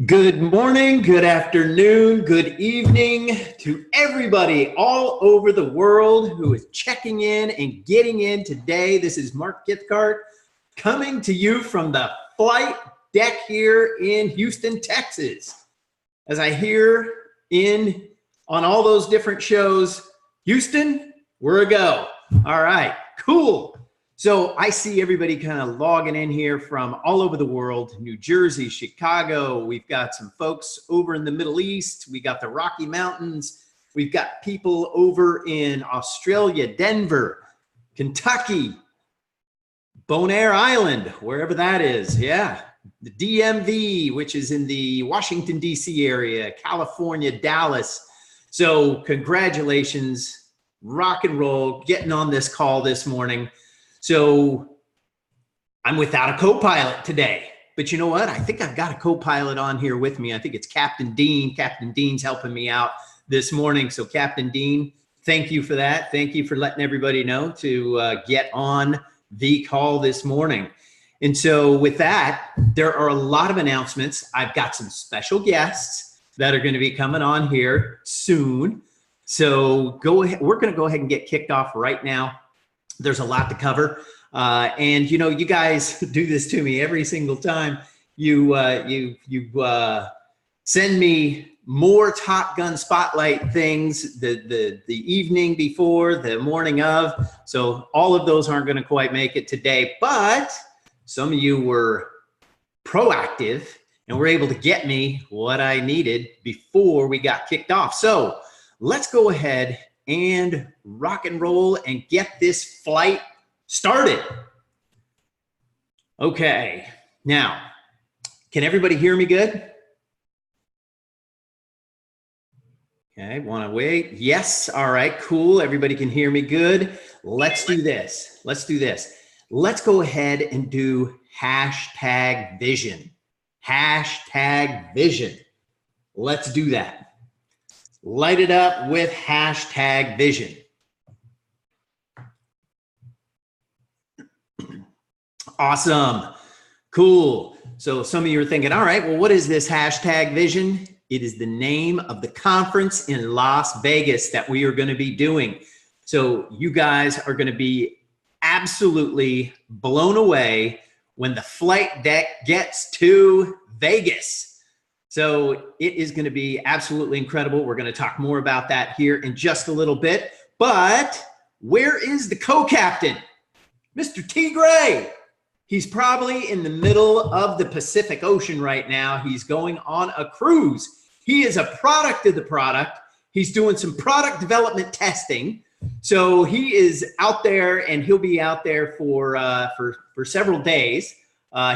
Good morning, good afternoon, good evening to everybody all over the world who is checking in and getting in today. This is Mark Giffgart coming to you from the flight deck here in Houston, Texas. As I hear on all those different shows, Houston, we're a go. All right, cool. So I see everybody kind of logging in here from all over the world, New Jersey, Chicago. We've got some folks over in the Middle East. We got the Rocky Mountains. We've got people over in Australia, Denver, Kentucky, Bonaire Island, wherever that is. Yeah. The DMV, which is in the Washington, D.C. area, California, Dallas. So congratulations, rock and roll, getting on this call this morning. So I'm without a co-pilot today, but you know what? I think I've got a co-pilot on here with me. I think it's Captain Dean. Captain Dean's helping me out this morning. So Captain Dean, thank you for that. Thank you for letting everybody know to get on the call this morning. And so with that, there are a lot of announcements. I've got some special guests that are going to be coming on here soon. So go ahead. We're going to go ahead and get kicked off right now. There's a lot to cover. And you know, you guys do this to me every single time. You send me more Top Gun spotlight things the evening before, the morning of. So all of those aren't going to quite make it today, but some of you were proactive and were able to get me what I needed before we got kicked off. So let's go ahead and rock and roll and get this flight started. Okay, now, can everybody hear me good? Okay, want to wait? Yes, all right, cool. Everybody can hear me good. Let's do this. Let's do this. Let's go ahead and do hashtag vision. Hashtag vision. Let's do that. Light it up with hashtag vision. Awesome. Cool. So some of you are thinking, all right, well, what is this hashtag vision? It is the name of the conference in Las Vegas that we are going to be doing. So you guys are going to be absolutely blown away when the flight deck gets to Vegas. So it is going to be absolutely incredible. We're going to talk more about that here in just a little bit. But where is the co-captain? Mr. T. Gray. He's probably in the middle of the Pacific Ocean right now. He's going on a cruise. He is a product of the product. He's doing some product development testing. So he is out there, and he'll be out there for several days.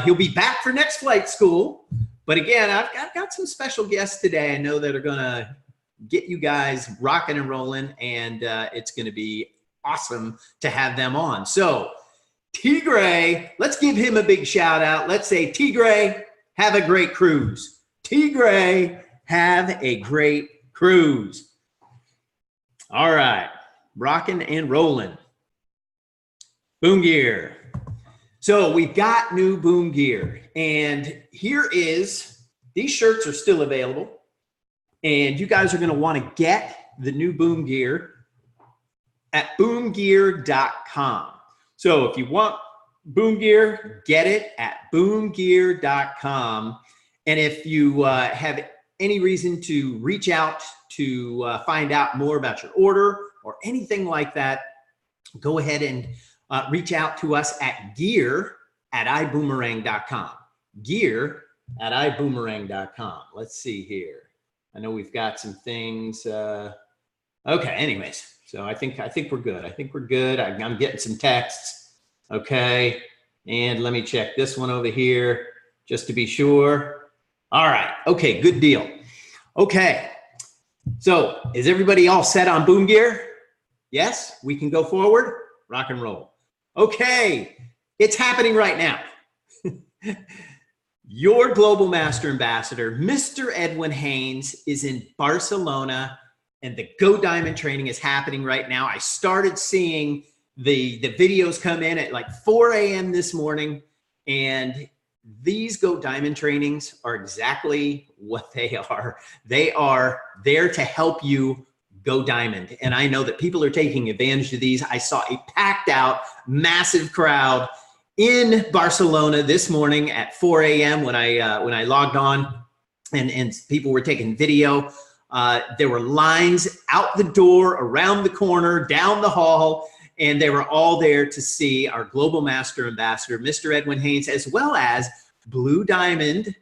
He'll be back for next flight school. But again, I've got some special guests today I know that are going to get you guys rocking and rolling, and it's going to be awesome to have them on. So T. Gray, let's give him a big shout out. Let's say, T. Gray, have a great cruise. T. Gray, have a great cruise. All right, rocking and rolling. Boom gear. So we've got new boom gear, and here is, these shirts are still available, and you guys are going to want to get the new boom gear at boomgear.com. So if you want boom gear, get it at boomgear.com. And if you have any reason to reach out to find out more about your order or anything like that, go ahead and reach out to us at gear@iboomerang.com. Gear@iboomerang.com. Let's see here. I know we've got some things. Okay, anyways, so I think we're good. I think we're good. I'm getting some texts. Okay, and let me check this one over here just to be sure. All right. Okay, good deal. Okay, so is everybody all set on boom gear? Yes, we can go forward. Rock and roll. Okay, it's happening right now. Your Global Master Ambassador, Mr. Edwin Haynes, is in Barcelona, and the Go Diamond training is happening right now. I started seeing the videos come in at like 4 a.m. this morning, and these Go Diamond trainings are exactly what they are. They are there to help you go diamond. And I know that people are taking advantage of these. I saw a packed out, massive crowd in Barcelona this morning at 4 a.m. when I logged on, and people were taking video. There were lines out the door, around the corner, down the hall, and they were all there to see our Global Master Ambassador, Mr. Edwin Haynes, as well as Blue Diamond,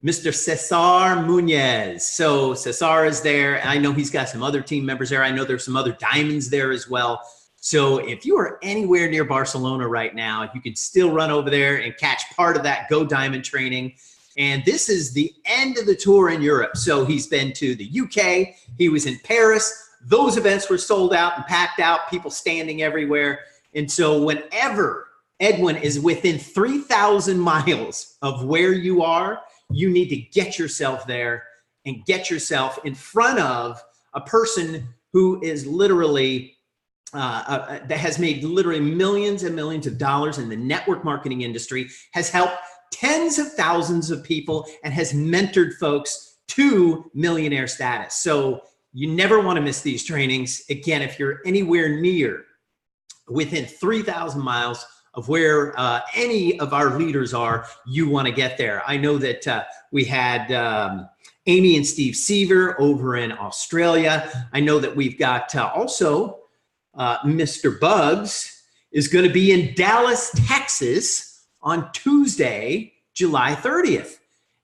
Mr. Cesar Muñez. So Cesar is there. I know he's got some other team members there. I know there's some other diamonds there as well. So if you are anywhere near Barcelona right now, you could still run over there and catch part of that Go Diamond training. And this is the end of the tour in Europe. So he's been to the UK. He was in Paris. Those events were sold out and packed out, people standing everywhere. And so whenever Edwin is within 3,000 miles of where you are, you need to get yourself there and get yourself in front of a person who is literally, that has made literally millions and millions of dollars in the network marketing industry, has helped tens of thousands of people, and has mentored folks to millionaire status. So you never want to miss these trainings. Again, if you're anywhere near, within 3,000 miles of where any of our leaders are, you want to get there. I know that we had Amy and Steve Seaver over in Australia. I know that we've got also Mr. Buggs is going to be in Dallas, Texas on Tuesday, July 30th.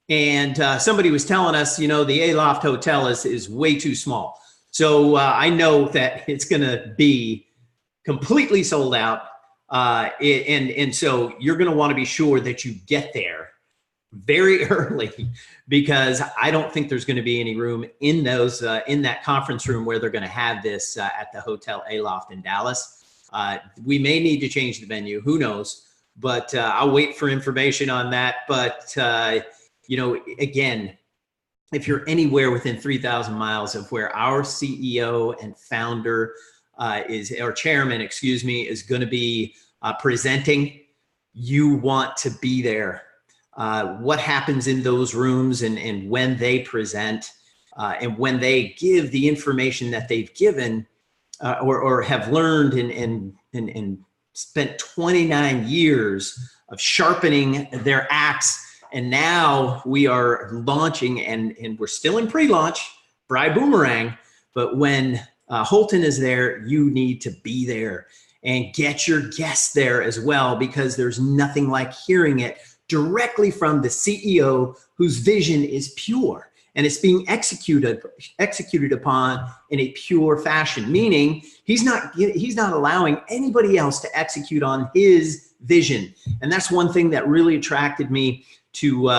And somebody was telling us, you know, the Aloft Hotel is way too small. So I know that it's going to be completely sold out. And so you're going to want to be sure that you get there very early, because I don't think there's going to be any room in those in that conference room where they're going to have this at the Hotel Aloft in Dallas. We may need to change the venue. Who knows? But I'll wait for information on that. But you know, again, if you're anywhere within 3,000 miles of where our CEO and founder or chairman, excuse me, is going to be presenting, you want to be there. What happens in those rooms and when they present and when they give the information that they've given or have learned and spent 29 years of sharpening their axe. And now we are launching, and we're still in pre-launch for ibüümerang. But when Holton is there, you need to be there and get your guests there as well, because there's nothing like hearing it directly from the CEO whose vision is pure and it's being executed upon in a pure fashion, meaning he's not allowing anybody else to execute on his vision. And that's one thing that really attracted me to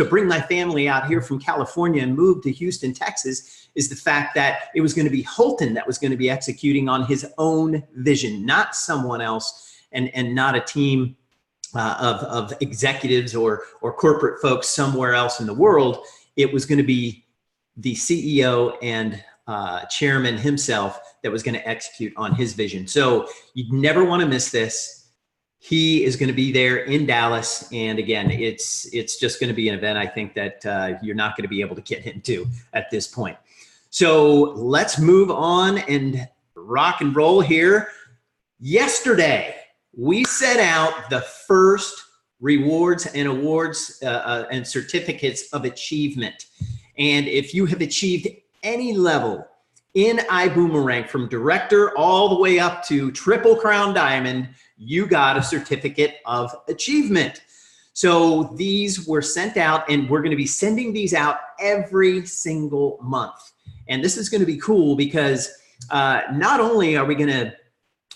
bring my family out here from California and move to Houston, Texas, is the fact that it was going to be Holton that was going to be executing on his own vision, not someone else, and not a team of executives or corporate folks somewhere else in the world. It was going to be the CEO and chairman himself that was going to execute on his vision. So you never want to miss this. He is going to be there in Dallas. And again, it's just going to be an event, I think, that you're not going to be able to get into at this point. So let's move on and rock and roll here. Yesterday, we set out the first rewards and awards and certificates of achievement. And if you have achieved any level in ibüümerang, from director all the way up to Triple Crown Diamond, you got a certificate of achievement. So these were sent out, and we're going to be sending these out every single month. And this is going to be cool because not only are we going to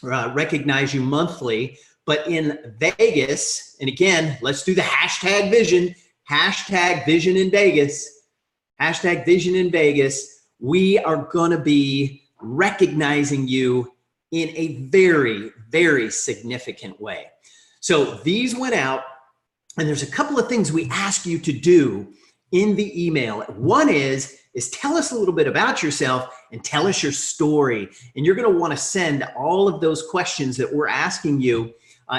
recognize you monthly, but in Vegas, and again, let's do the hashtag vision in Vegas, hashtag vision in Vegas. We are going to be recognizing you in a very, very significant way. So these went out, and there's a couple of things we ask you to do in the email. One is tell us a little bit about yourself and tell us your story. And you're going to want to send all of those questions that we're asking you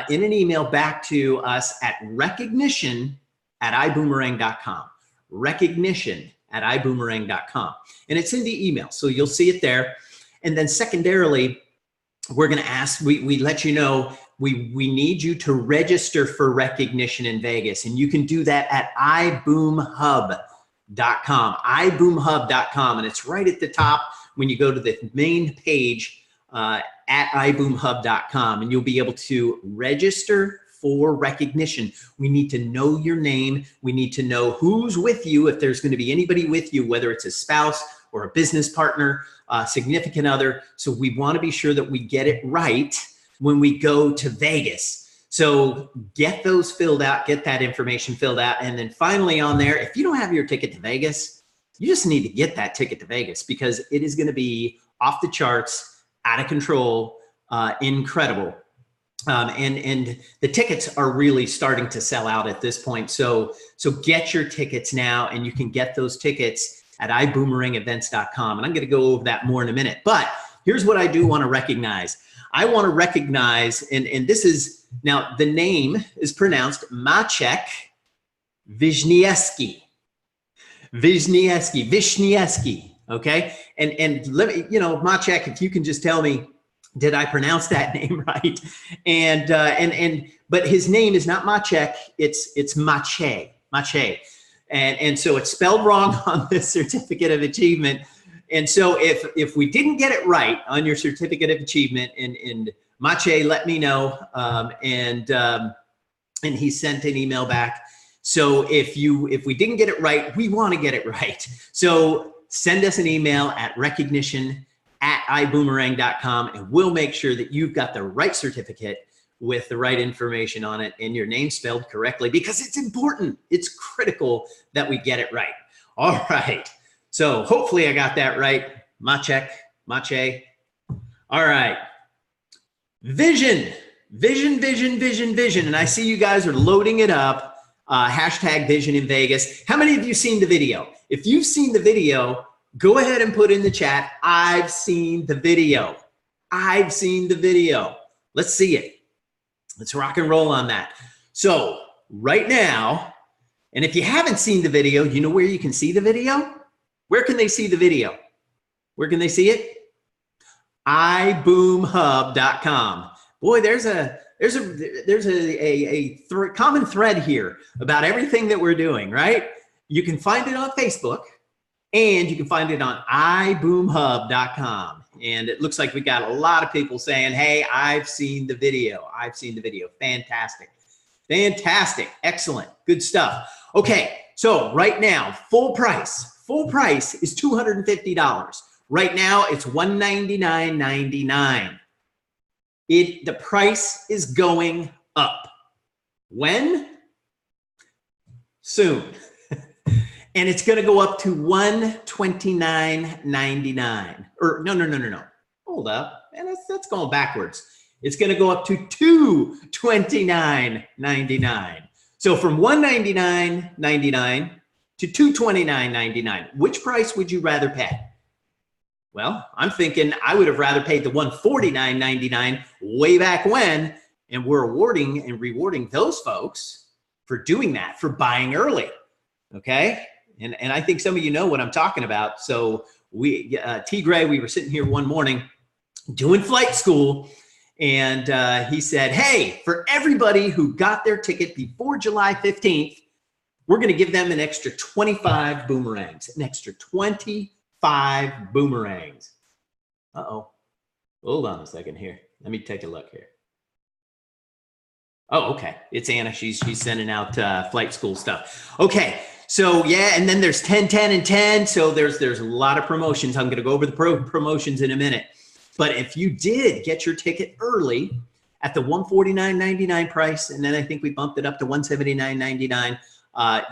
in an email back to us at recognition@iboomerang.com. Recognition@iboomerang.com. And it's in the email, so you'll see it there. And then secondarily, we're going to ask, we let you know, we need you to register for recognition in Vegas. And you can do that at iboomhub.com, iboomhub.com. And it's right at the top when you go to the main page at iboomhub.com. And you'll be able to register for recognition. We need to know your name. We need to know who's with you, if there's going to be anybody with you, whether it's a spouse or a business partner, significant other. So we want to be sure that we get it right when we go to Vegas. So get those filled out, get that information filled out. And then finally on there, if you don't have your ticket to Vegas, you just need to get that ticket to Vegas, because it is going to be off the charts, out of control, incredible. And the tickets are really starting to sell out at this point. So get your tickets now, and you can get those tickets at iboomerangevents.com. And I'm going to go over that more in a minute. But here's what I do want to recognize. I want to recognize, and this is, now the name is pronounced Maciek Wisniewski. Wisniewski, okay? And let me, Maciek, if you can just tell me, did I pronounce that name right? But his name is not Maciek, it's Maciej. And so it's spelled wrong on this certificate of achievement. And so if we didn't get it right on your certificate of achievement, and Maciej let me know, and he sent an email back. So if we didn't get it right, we want to get it right. So send us an email at recognition@iboomerang.com, and we'll make sure that you've got the right certificate with the right information on it and your name spelled correctly, because it's important. It's critical that we get it right. All right. So hopefully I got that right. Maciej. All right. Vision. And I see you guys are loading it up. Hashtag Vision in Vegas. How many of you seen the video? If you've seen the video, go ahead and put in the chat, I've seen the video. I've seen the video. Let's see it. Let's rock and roll on that. So right now, and if you haven't seen the video, you know where you can see the video? Where can they see the video? Where can they see it? iboomhub.com. Boy, there's a common thread here about everything that we're doing, right? You can find it on Facebook, and you can find it on iboomhub.com. And it looks like we got a lot of people saying, hey, I've seen the video. I've seen the video. Fantastic. Excellent. Good stuff. Okay. So right now, full price is $250. Right now it's $199.99. The price is going up. When? Soon. And it's going to go up to $129.99. Or no. Hold up. Man, that's going backwards. It's going to go up to $229.99. So from $199.99 to $229.99. Which price would you rather pay? Well, I'm thinking I would have rather paid the $149.99 way back when, and we're awarding and rewarding those folks for doing that, for buying early. Okay. And I think some of you know what I'm talking about. So T. Gray, we were sitting here one morning doing flight school, and he said, hey, for everybody who got their ticket before July 15th, we're going to give them an extra 25 boomerangs, an extra 25 boomerangs. Uh-oh. Hold on a second here. Let me take a look here. Oh, okay. It's Anna. She's sending out flight school stuff. Okay. So yeah, and then there's 10, 10, and 10. So there's a lot of promotions. I'm going to go over the promotions in a minute. But if you did get your ticket early at the $149.99 price, and then I think we bumped it up to $179.99,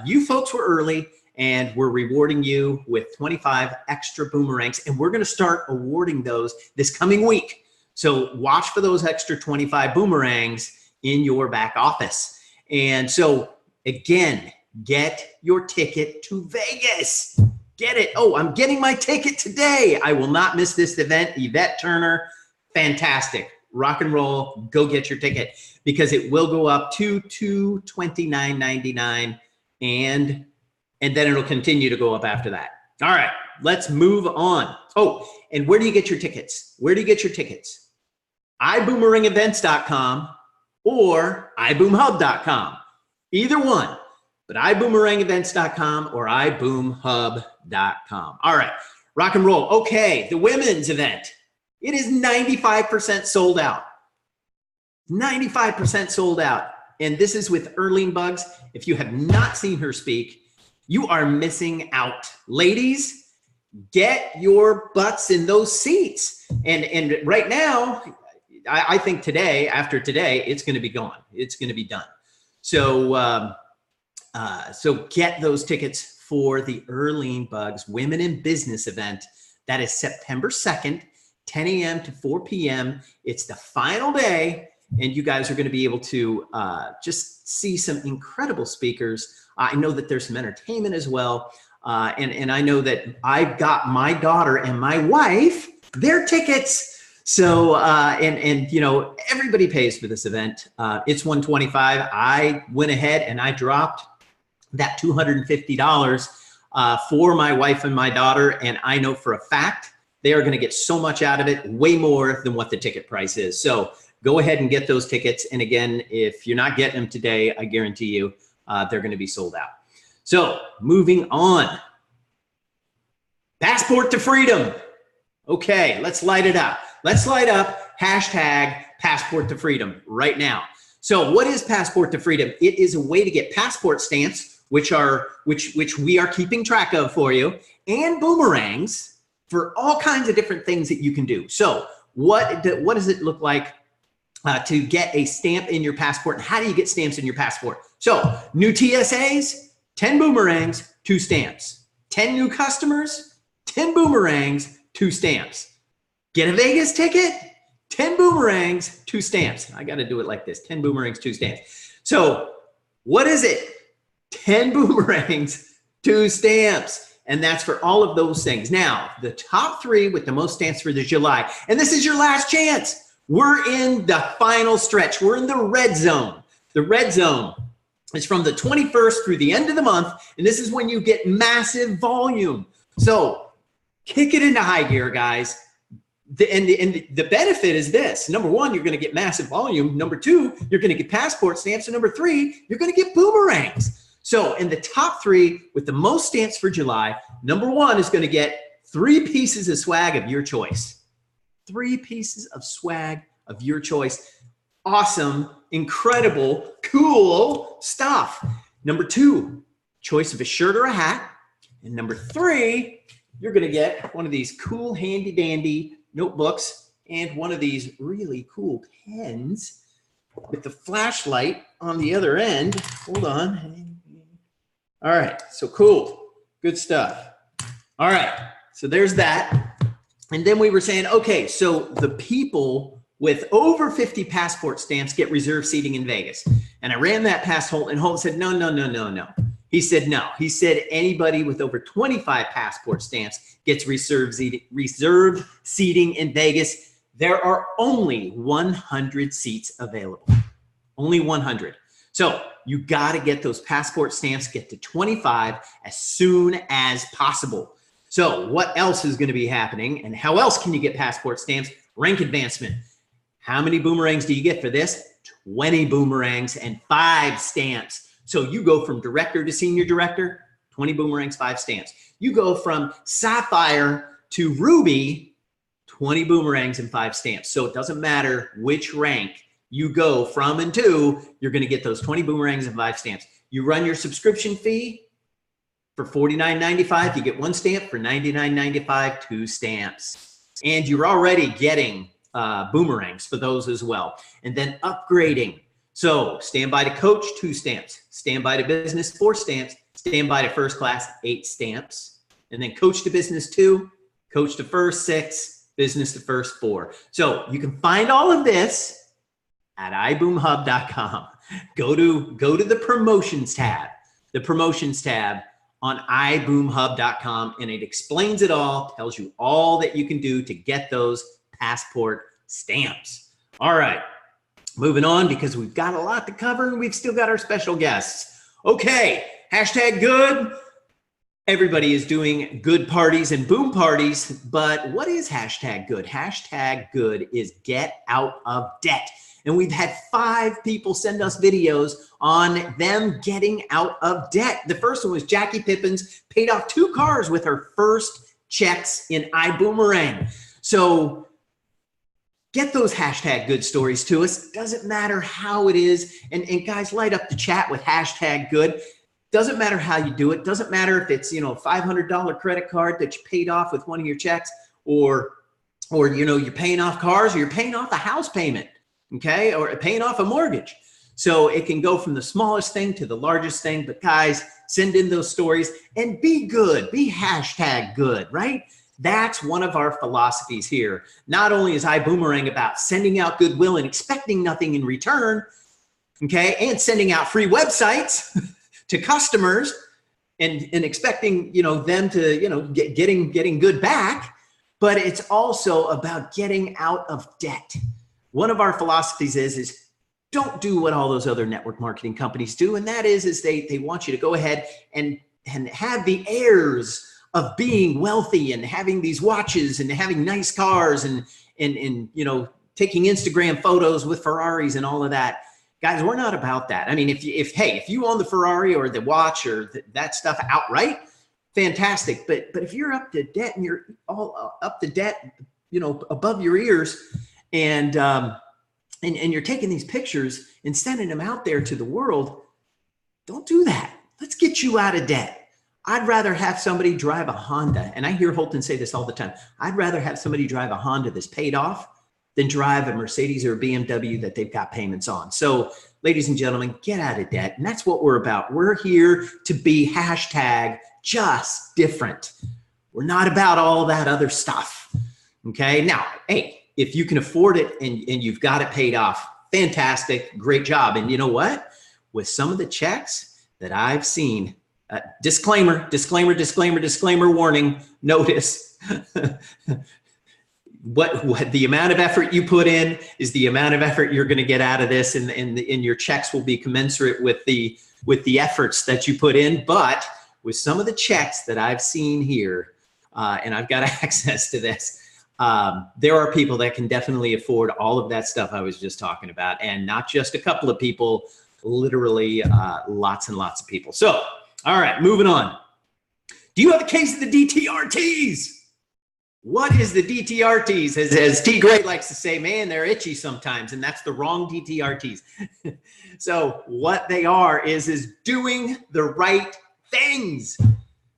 you folks were early, and we're rewarding you with 25 extra boomerangs, and we're going to start awarding those this coming week. So watch for those extra 25 boomerangs in your back office. And so again, get your ticket to Vegas. Get it. Oh, I'm getting my ticket today. I will not miss this event. Yvette Turner, fantastic. rock and roll, go get your ticket because it will go up to $229.99 and then it'll continue to go up after that. All right, let's move on. Oh, and where do you get your tickets? Where do you get your tickets? iboomerangevents.com or iboomhub.com. Either one, but iboomerangevents.com or iboomhub.com. All right, rock and roll. Okay, the women's event. It is 95% sold out. 95% sold out. And this is with Earlene Buggs. If you have not seen her speak, you are missing out. Ladies, get your butts in those seats. And right now, I think today, after today, it's going to be gone. It's going to be done. So, so get those tickets for the Earlene Buggs Women in Business event. That is September 2nd, 10 a.m. to 4 p.m. It's the final day, and you guys are going to be able to just see some incredible speakers. I know that there's some entertainment as well. And I know that I've got my daughter and my wife their tickets. So, and you know, everybody pays for this event. It's $125. I went ahead and I dropped that $250 for my wife and my daughter. And I know for a fact, they are going to get so much out of it, way more than what the ticket price is. So go ahead and get those tickets. And again, if you're not getting them today, I guarantee you they're going to be sold out. So moving on. Passport to freedom. Okay, let's light it up. Let's light up hashtag passport to freedom right now. So what is passport to freedom? It is a way to get passport stamps, which we are keeping track of for you, and boomerangs for all kinds of different things that you can do. So what does it look like to get a stamp in your passport, and how do you get stamps in your passport? So new TSAs, 10 boomerangs, 2 stamps. 10 new customers, 10 boomerangs, 2 stamps. Get a Vegas ticket, 10 boomerangs, 2 stamps. I got to do it like this, 10 boomerangs, 2 stamps. So what is it? 10 boomerangs, 2 stamps. And that's for all of those things. Now, the top 3 with the most stamps for the July, and this is your last chance. We're in the final stretch. We're in the red zone. The red zone is from the 21st through the end of the month, and this is when you get massive volume. So kick it into high gear, guys. The benefit is this. Number 1, you're going to get massive volume. Number 2, you're going to get passport stamps. And number 3, you're going to get boomerangs. So in the top 3 with the most stamps for July, number 1 is going to get 3 pieces of swag of your choice. 3 pieces of swag of your choice. Awesome, incredible, cool stuff. Number 2, choice of a shirt or a hat. And number 3, you're going to get one of these cool handy dandy notebooks and one of these really cool pens with the flashlight on the other end. Hold on. All right, so cool, good stuff. All right, so there's that. And then we were saying, okay, so the people with over 50 passport stamps get reserved seating in Vegas. And I ran that past Holton, and Holton said, no. He said, no. He said anybody with over 25 passport stamps gets reserved seating in Vegas. There are only 100 seats available. Only 100. So you got to get those passport stamps, get to 25 as soon as possible. So what else is going to be happening, and how else can you get passport stamps? Rank advancement. How many boomerangs do you get for this? 20 boomerangs and 5 stamps. So you go from director to senior director, 20 boomerangs, 5 stamps. You go from sapphire to ruby, 20 boomerangs and 5 stamps. So it doesn't matter which rank you go from and to, you're going to get those 20 boomerangs and 5 stamps. You run your subscription fee for $49.95. You get 1 stamp. For $99.95, 2 stamps. And you're already getting boomerangs for those as well. And then upgrading. So standby to coach, 2 stamps. Standby to business, 4 stamps. Standby to first class, 8 stamps. And then coach to business, 2. Coach to first, 6. Business to first, 4. So you can find all of this at iboomhub.com. Go to the promotions tab. The promotions tab on iboomhub.com, and it explains it all, tells you all that you can do to get those passport stamps. All right, moving on because we've got a lot to cover and we've still got our special guests. Okay, hashtag good. Everybody is doing good parties and boom parties, but what is hashtag good? Hashtag good is get out of debt. And we've had 5 people send us videos on them getting out of debt. The first one was Jackie Pippins, paid off 2 cars with her first checks in iboomerang. So get those hashtag good stories to us. Doesn't matter how it is. And guys, light up the chat with hashtag good. Doesn't matter how you do it. Doesn't matter if it's, you know, $500 credit card that you paid off with one of your checks, or you know, you're paying off cars, or you're paying off a house payment, okay, or paying off a mortgage. So it can go from the smallest thing to the largest thing. But guys, send in those stories and be good. Be hashtag good, right? That's one of our philosophies here. Not only is iboomerang about sending out goodwill and expecting nothing in return, okay, and sending out free websites to customers and expecting, you know, them to, you know, getting good back, but it's also about getting out of debt. One of our philosophies is don't do what all those other network marketing companies do, and that is they want you to go ahead and have the airs of being wealthy and having these watches and having nice cars and you know, taking Instagram photos with Ferraris and all of that. Guys, we're not about that. I mean, if you own the Ferrari or the watch or that stuff outright, fantastic. But if you're up to debt and you're all up to debt, you know, above your ears, and you're taking these pictures and sending them out there to the world, don't do that. Let's get you out of debt. I'd rather have somebody drive a Honda, and I hear Holton say this all the time. I'd rather have somebody drive a Honda that's paid off than drive a Mercedes or a BMW that they've got payments on. So, ladies and gentlemen, get out of debt. And that's what we're about. We're here to be hashtag just different. We're not about all that other stuff. Okay. Now, hey, if you can afford it and you've got it paid off, fantastic, great job. And you know what? With some of the checks that I've seen, disclaimer, warning, notice. What the amount of effort you put in is the amount of effort you're going to get out of this, and your checks will be commensurate with the efforts that you put in. But with some of the checks that I've seen here, and I've got access to this, there are people that can definitely afford all of that stuff I was just talking about, and not just a couple of people, literally lots and lots of people. So, all right, moving on. Do you have a case of the DTRTs? What is the DTRTs? As T. Gray likes to say, man, they're itchy sometimes, and that's the wrong DTRTs. So what they are is doing the right things.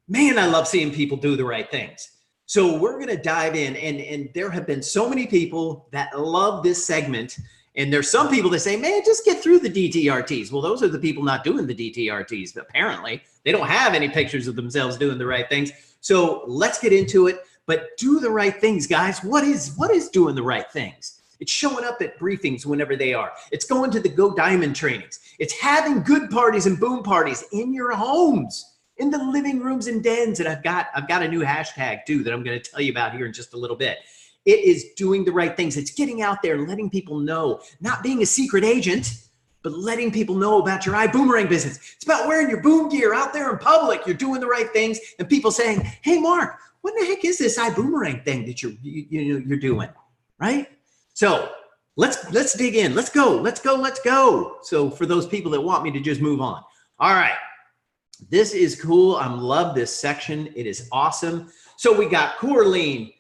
Man, I love seeing people do the right things. So we're going to dive in, and there have been so many people that love this segment, and there's some people that say, man, just get through the DTRTs. Well, those are the people not doing the DTRTs. Apparently, they don't have any pictures of themselves doing the right things. So let's get into it. But do the right things, guys. What is doing the right things? It's showing up at briefings whenever they are. It's going to the Go Diamond trainings. It's having good parties and boom parties in your homes, in the living rooms and dens. And I've got a new hashtag too that I'm going to tell you about here in just a little bit. It is doing the right things. It's getting out there and letting people know, not being a secret agent, but letting people know about your iboomerang business. It's about wearing your boom gear out there in public. You're doing the right things, and people saying, hey, Mark, what the heck is this iboomerang thing that you're doing, right? So let's dig in. Let's go. So for those people that want me to just move on. All right. This is cool. I love this section. It is awesome. So we got Coraline,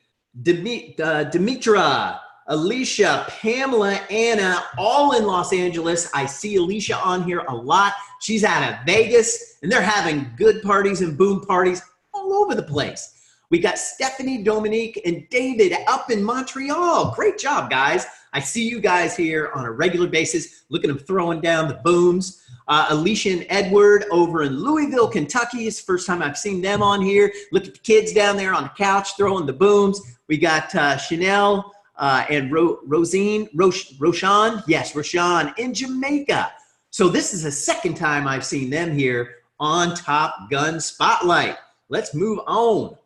Demetra, Alicia, Pamela, Anna, all in Los Angeles. I see Alicia on here a lot. She's out of Vegas, and they're having good parties and boom parties all over the place. We got Stephanie, Dominique, and David up in Montreal. Great job, guys. I see you guys here on a regular basis. Look at them throwing down the booms. Alicia and Edward over in Louisville, Kentucky. It's the first time I've seen them on here. Look at the kids down there on the couch throwing the booms. We got Chanel and Roshan in Jamaica. So this is the second time I've seen them here on Top Gun Spotlight. Let's move on.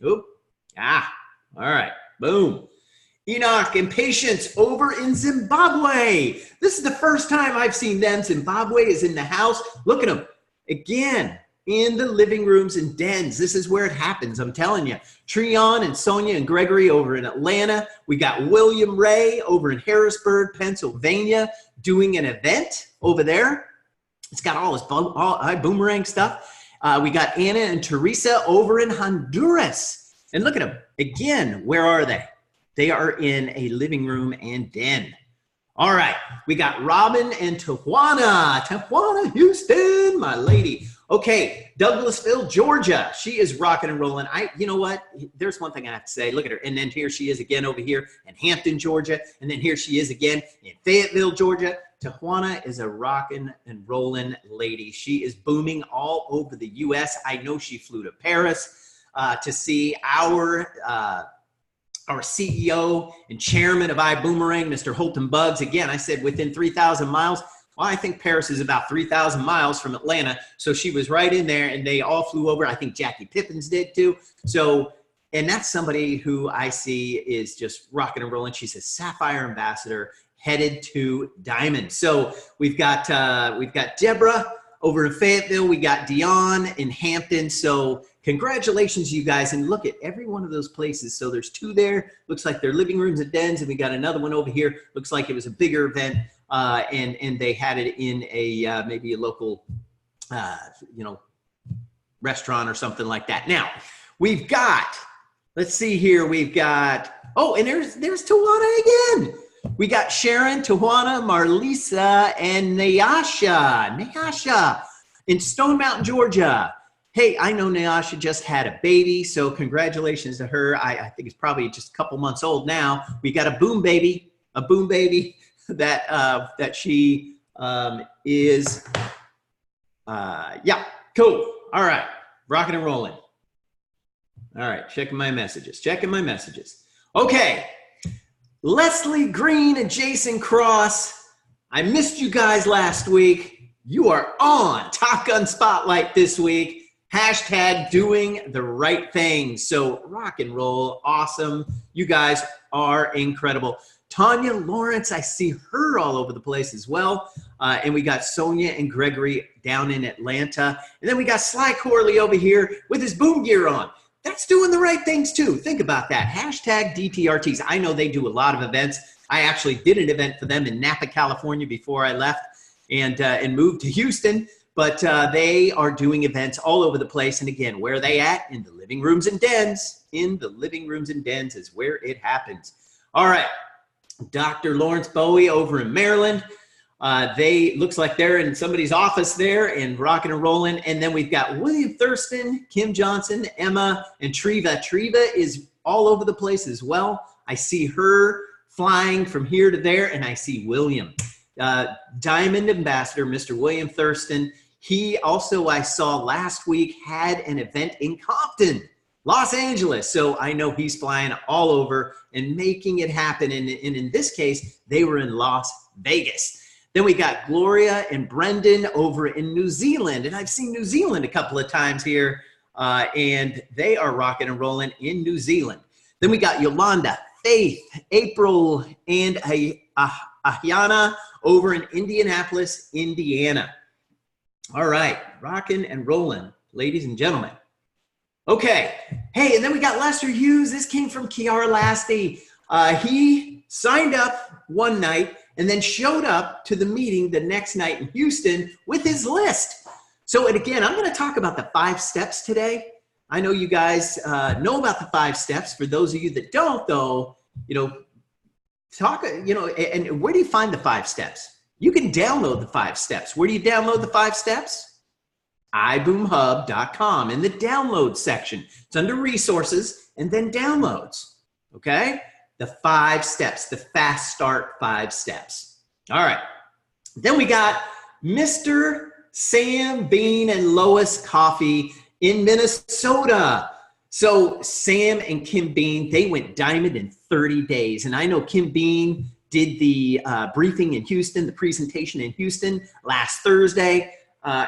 Oop. All right. Boom. Enoch and Patience over in Zimbabwe. This is the first time I've seen them. Zimbabwe is in the house. Look at them. Again, in the living rooms and dens. This is where it happens, I'm telling you. Treon and Sonia and Gregory over in Atlanta. We got William Ray over in Harrisburg, Pennsylvania, doing an event over there. It's got all his ibüümerang stuff. We got Anna and Teresa over in Honduras. And look at them. Again, where are they? They are in a living room and den. All right, we got Robin and Tijuana, Houston, my lady. Okay, Douglasville, Georgia. She is rocking and rolling. You know what? There's one thing I have to say. Look at her. And then here she is again over here in Hampton, Georgia. And then here she is again in Fayetteville, Georgia. Tijuana is a rocking and rolling lady. She is booming all over the U.S. I know she flew to Paris to see our CEO and chairman of ibüümerang, Mr. Holton Buggs. Again, I said within 3,000 miles. Well, I think Paris is about 3,000 miles from Atlanta. So she was right in there and they all flew over. I think Jackie Pippins did too. So, and that's somebody who I see is just rocking and rolling. She's a Sapphire ambassador headed to Diamond. So we've got Deborah over in Fayetteville. We got Dion in Hampton. So congratulations, you guys. And look at every one of those places. So there's two there. Looks like they're living rooms and dens. And we got another one over here. Looks like it was a bigger event. And they had it in a maybe a local, restaurant or something like that. Now, we've got, let's see here. We've got, oh, and there's Tijuana again. We got Sharon, Tijuana, Marlisa, and Nyasha in Stone Mountain, Georgia. Hey, I know Nyasha just had a baby, so congratulations to her. I think it's probably just a couple months old now. We got a boom baby that she is, yeah, cool. All right, rocking and rolling. All right, checking my messages. Okay. Leslie Green and Jason Cross, I missed you guys last week. You are on Top Gun Spotlight this week. Hashtag doing the right thing. So rock and roll, awesome. You guys are incredible. Tanya Lawrence, I see her all over the place as well. And we got Sonia and Gregory down in Atlanta. And then we got Sly Corley over here with his boom gear on. That's doing the right things too. Think about that. Hashtag DTRTs. I know they do a lot of events. I actually did an event for them in Napa, California before I left and moved to Houston. But they are doing events all over the place. And again, where are they at? In the living rooms and dens. In the living rooms and dens is where it happens. All right. Dr. Lawrence Bowie over in Maryland. They looks like they're in somebody's office there and rocking and rolling. And then we've got William Thurston, Kim Johnson, Emma, and Treva. Treva is all over the place as well. I see her flying from here to there, and I see William. Diamond Ambassador, Mr. William Thurston. He also, I saw last week, had an event in Compton, Los Angeles. So I know he's flying all over and making it happen. And in this case, they were in Las Vegas. Then we got Gloria and Brendan over in New Zealand. And I've seen New Zealand a couple of times here. And they are rocking and rolling in New Zealand. Then we got Yolanda, Faith, April, and Ahiana over in Indianapolis, Indiana. All right, rocking and rolling, ladies and gentlemen. Okay, hey, and then we got Lester Hughes. This came from Kiara Lasty. He signed up one night and then showed up to the meeting the next night in Houston with his list. So, and again, I'm going to talk about the 5 steps today. I know you guys know about the 5 steps. For those of you that don't, though, and where do you find the 5 steps? You can download the 5 steps. Where do you download the 5 steps? iboomhub.com in the download section. It's under resources and then downloads. Okay? The 5 steps, the fast start 5 steps. All right. Then we got Mr. Sam Bean and Lois Coffee in Minnesota. So Sam and Kim Bean, they went diamond in 30 days. And I know Kim Bean did the briefing in Houston, the presentation in Houston last Thursday.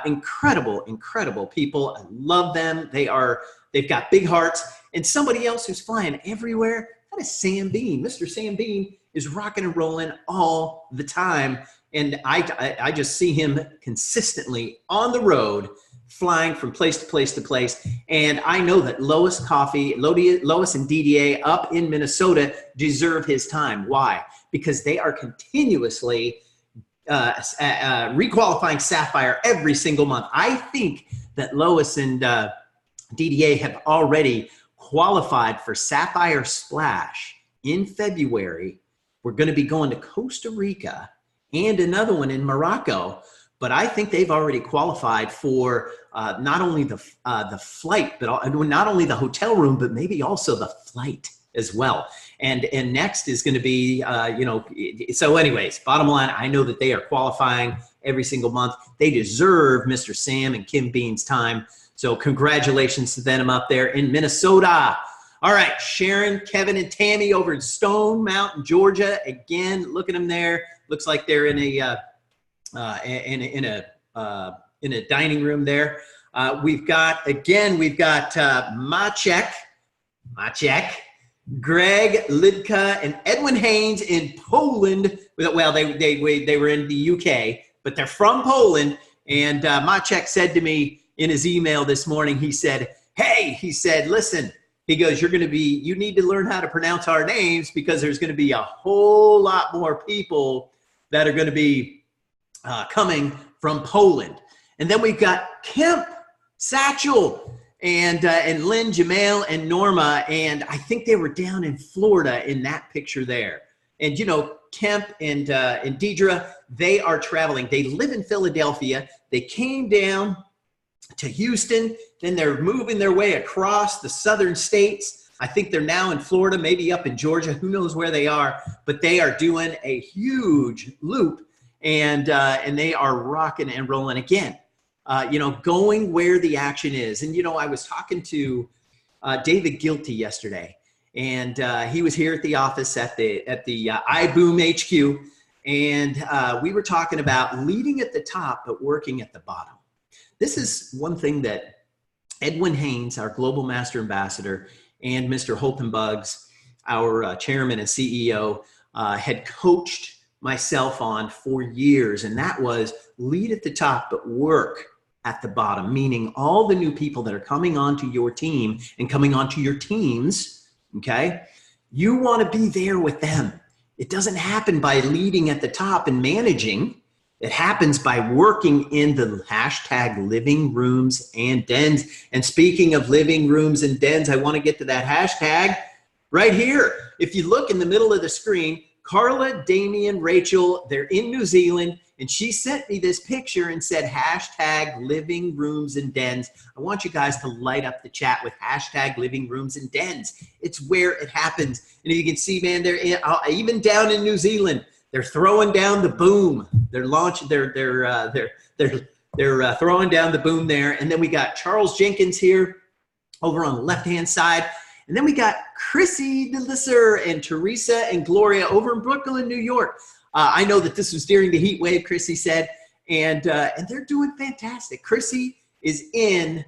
Incredible, incredible people. I love them. They've got big hearts. And somebody else who's flying everywhere, that that is Sam Bean. Mr. Sam Bean is rocking and rolling all the time. And I just see him consistently on the road, flying from place to place to place. And I know that Lois and DDA up in Minnesota deserve his time. Why? Because they are continuously requalifying Sapphire every single month. I think that Lois and DDA have already qualified for Sapphire Splash in February. We're going to be going to Costa Rica and another one in Morocco. But I think they've already qualified for not only the flight, but not only the hotel room, but maybe also the flight as well. And next is going to be, so anyways, bottom line, I know that they are qualifying every single month. They deserve Mr. Sam and Kim Bean's time. So congratulations to them up there in Minnesota. All right, Sharon, Kevin, and Tammy over in Stone Mountain, Georgia. Again, look at them there. Looks like they're in a dining room there. We've got Maciek, Greg, Lidka, and Edwin Haynes in Poland. Well, they were in the UK, but they're from Poland. And Maciek said to me in his email this morning, he said, hey, he said, listen, he goes, you need to learn how to pronounce our names because there's going to be a whole lot more people that are going to be coming from Poland. And then we've got Kemp, Satchel, and Lynn, Jamel, and Norma. And I think they were down in Florida in that picture there. And, Kemp and Deidre, they are traveling. They live in Philadelphia. They came down to Houston. Then they're moving their way across the southern states. I think they're now in Florida, maybe up in Georgia. Who knows where they are? But they are doing a huge loop. And they are rocking and rolling again, going where the action is. And, I was talking to David Gilty yesterday, and he was here at the office at the iBoom HQ. And we were talking about leading at the top, but working at the bottom. This is one thing that Edwin Haynes, our Global Master Ambassador, and Mr. Holton Buggs, our chairman and CEO, had coached myself on for years, and that was lead at the top but work at the bottom, meaning all the new people that are coming onto your team and coming onto your teams, okay, you want to be there with them. It doesn't happen by leading at the top and managing. It happens by working in the hashtag living rooms and dens. And speaking of living rooms and dens, I want to get to that hashtag right here. If you look in the middle of the screen, Carla, Damien, Rachel, they're in New Zealand, and she sent me this picture and said, hashtag living rooms and dens. I want you guys to light up the chat with hashtag living rooms and dens. It's where it happens. And you can see, man, they're even down in New Zealand, they're throwing down the boom. They're launching, they're throwing down the boom there. And then we got Charles Jenkins here over on the left-hand side. And then we got Chrissy DeLisser and Teresa and Gloria over in Brooklyn, New York. I know that this was during the heat wave, Chrissy said, and they're doing fantastic. Chrissy is in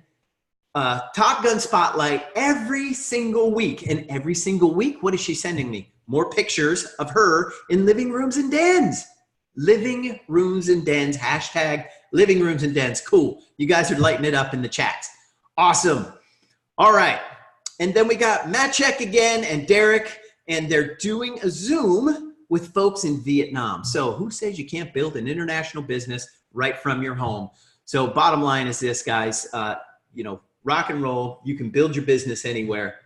Top Gun Spotlight every single week. And every single week, what is she sending me? More pictures of her in living rooms and dens. Living rooms and dens, hashtag living rooms and dens. Cool. You guys are lighting it up in the chats. Awesome. All right. And then we got Maciek again and Derek, and they're doing a Zoom with folks in Vietnam. So who says you can't build an international business right from your home? So bottom line is this, guys, rock and roll. You can build your business anywhere.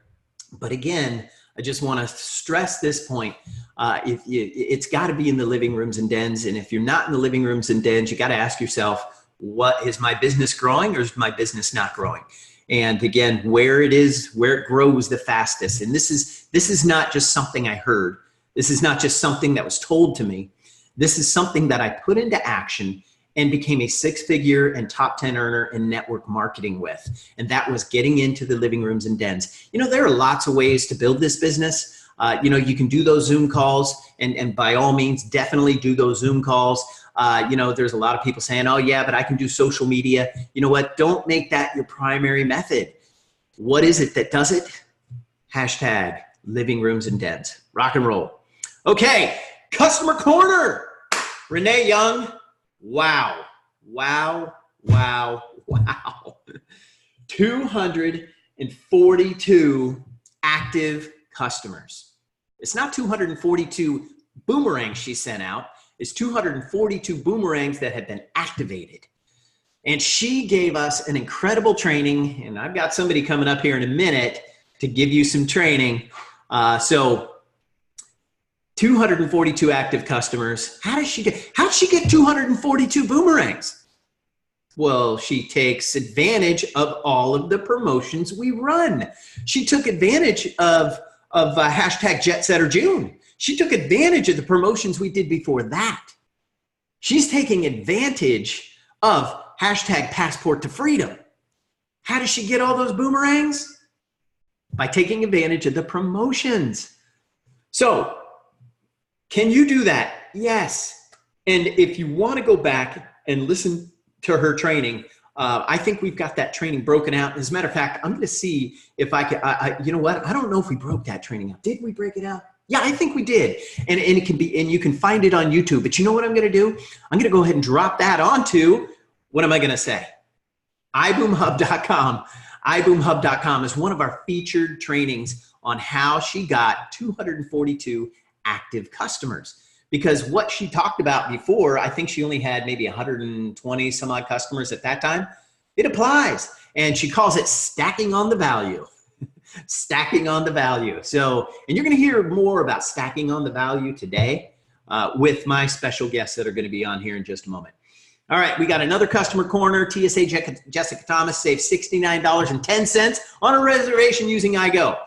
But again, I just want to stress this point. It's got to be in the living rooms and dens. And if you're not in the living rooms and dens, you got to ask yourself, what is my business growing or is my business not growing? And again, where it grows the fastest. And this is not just something I heard. This is not just something that was told to me. This is something that I put into action and became a 6-figure and top 10 earner in network marketing with. And that was getting into the living rooms and dens. There are lots of ways to build this business. You can do those Zoom calls, and by all means, definitely do those Zoom calls. There's a lot of people saying, oh yeah, but I can do social media. You know what? Don't make that your primary method. What is it that does it? Hashtag living rooms and dens. Rock and roll. Okay, customer corner. Renee Young. Wow. 242 active customers. It's not 242 boomerangs she sent out. It's 242 boomerangs that have been activated. And she gave us an incredible training, and I've got somebody coming up here in a minute to give you some training. So 242 active customers. How did she get 242 boomerangs? Well, she takes advantage of all of the promotions we run. She took advantage of hashtag Jetsetter June. She took advantage of the promotions we did before that. She's taking advantage of hashtag Passport to Freedom. How does she get all those boomerangs? By taking advantage of the promotions. So, can you do that? Yes. And if you want to go back and listen to her training, I think we've got that training broken out. As a matter of fact, I'm going to see if I can, you know what? I don't know if we broke that training out. Did we break it out? Yeah, I think we did. And it can be, and you can find it on YouTube. But you know what I'm going to do? I'm going to go ahead and drop that onto, what am I going to say? iboomerang.com. iboomerang.com is one of our featured trainings on how she got 242 active customers. Because what she talked about before, I think she only had maybe 120 some odd customers at that time. It applies. And she calls it stacking on the value. Stacking on the value. So, and you're going to hear more about stacking on the value today with my special guests that are going to be on here in just a moment. All right, we got another customer corner. TSA Jessica Thomas saved $69.10 on a reservation using iGo.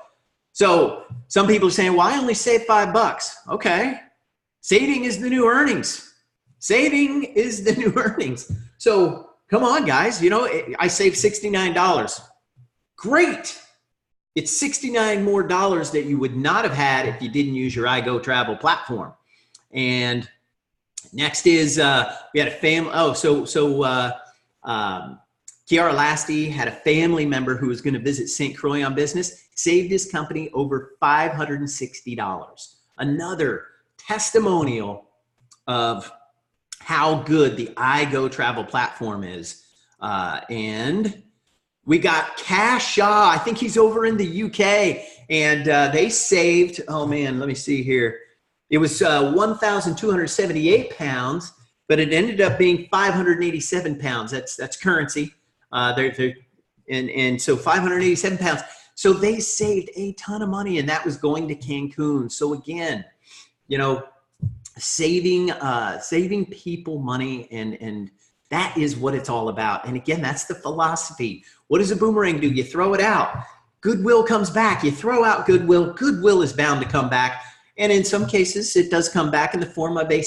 So some people are saying, well, I only saved $5. Okay. Saving is the new earnings. Saving is the new earnings. So come on, guys. You know, I saved $69. Great. It's $69 more that you would not have had if you didn't use your iGo travel platform. And next is we had a family. Oh, Kiara Lasty had a family member who was going to visit St. Croix on business, saved his company over $560. Another testimonial of how good the iGo travel platform is. And we got Cash Shaw. I think he's over in the UK, and they saved, oh man, let me see here. It was 1,278 pounds, but it ended up being 587 pounds. That's currency. And so 587 pounds. So they saved a ton of money, and that was going to Cancun. So again, you know, saving people money, and that is what it's all about. And again, that's the philosophy. What does a boomerang do? You throw it out. Goodwill comes back. You throw out goodwill. Goodwill is bound to come back. And in some cases, it does come back in the form of a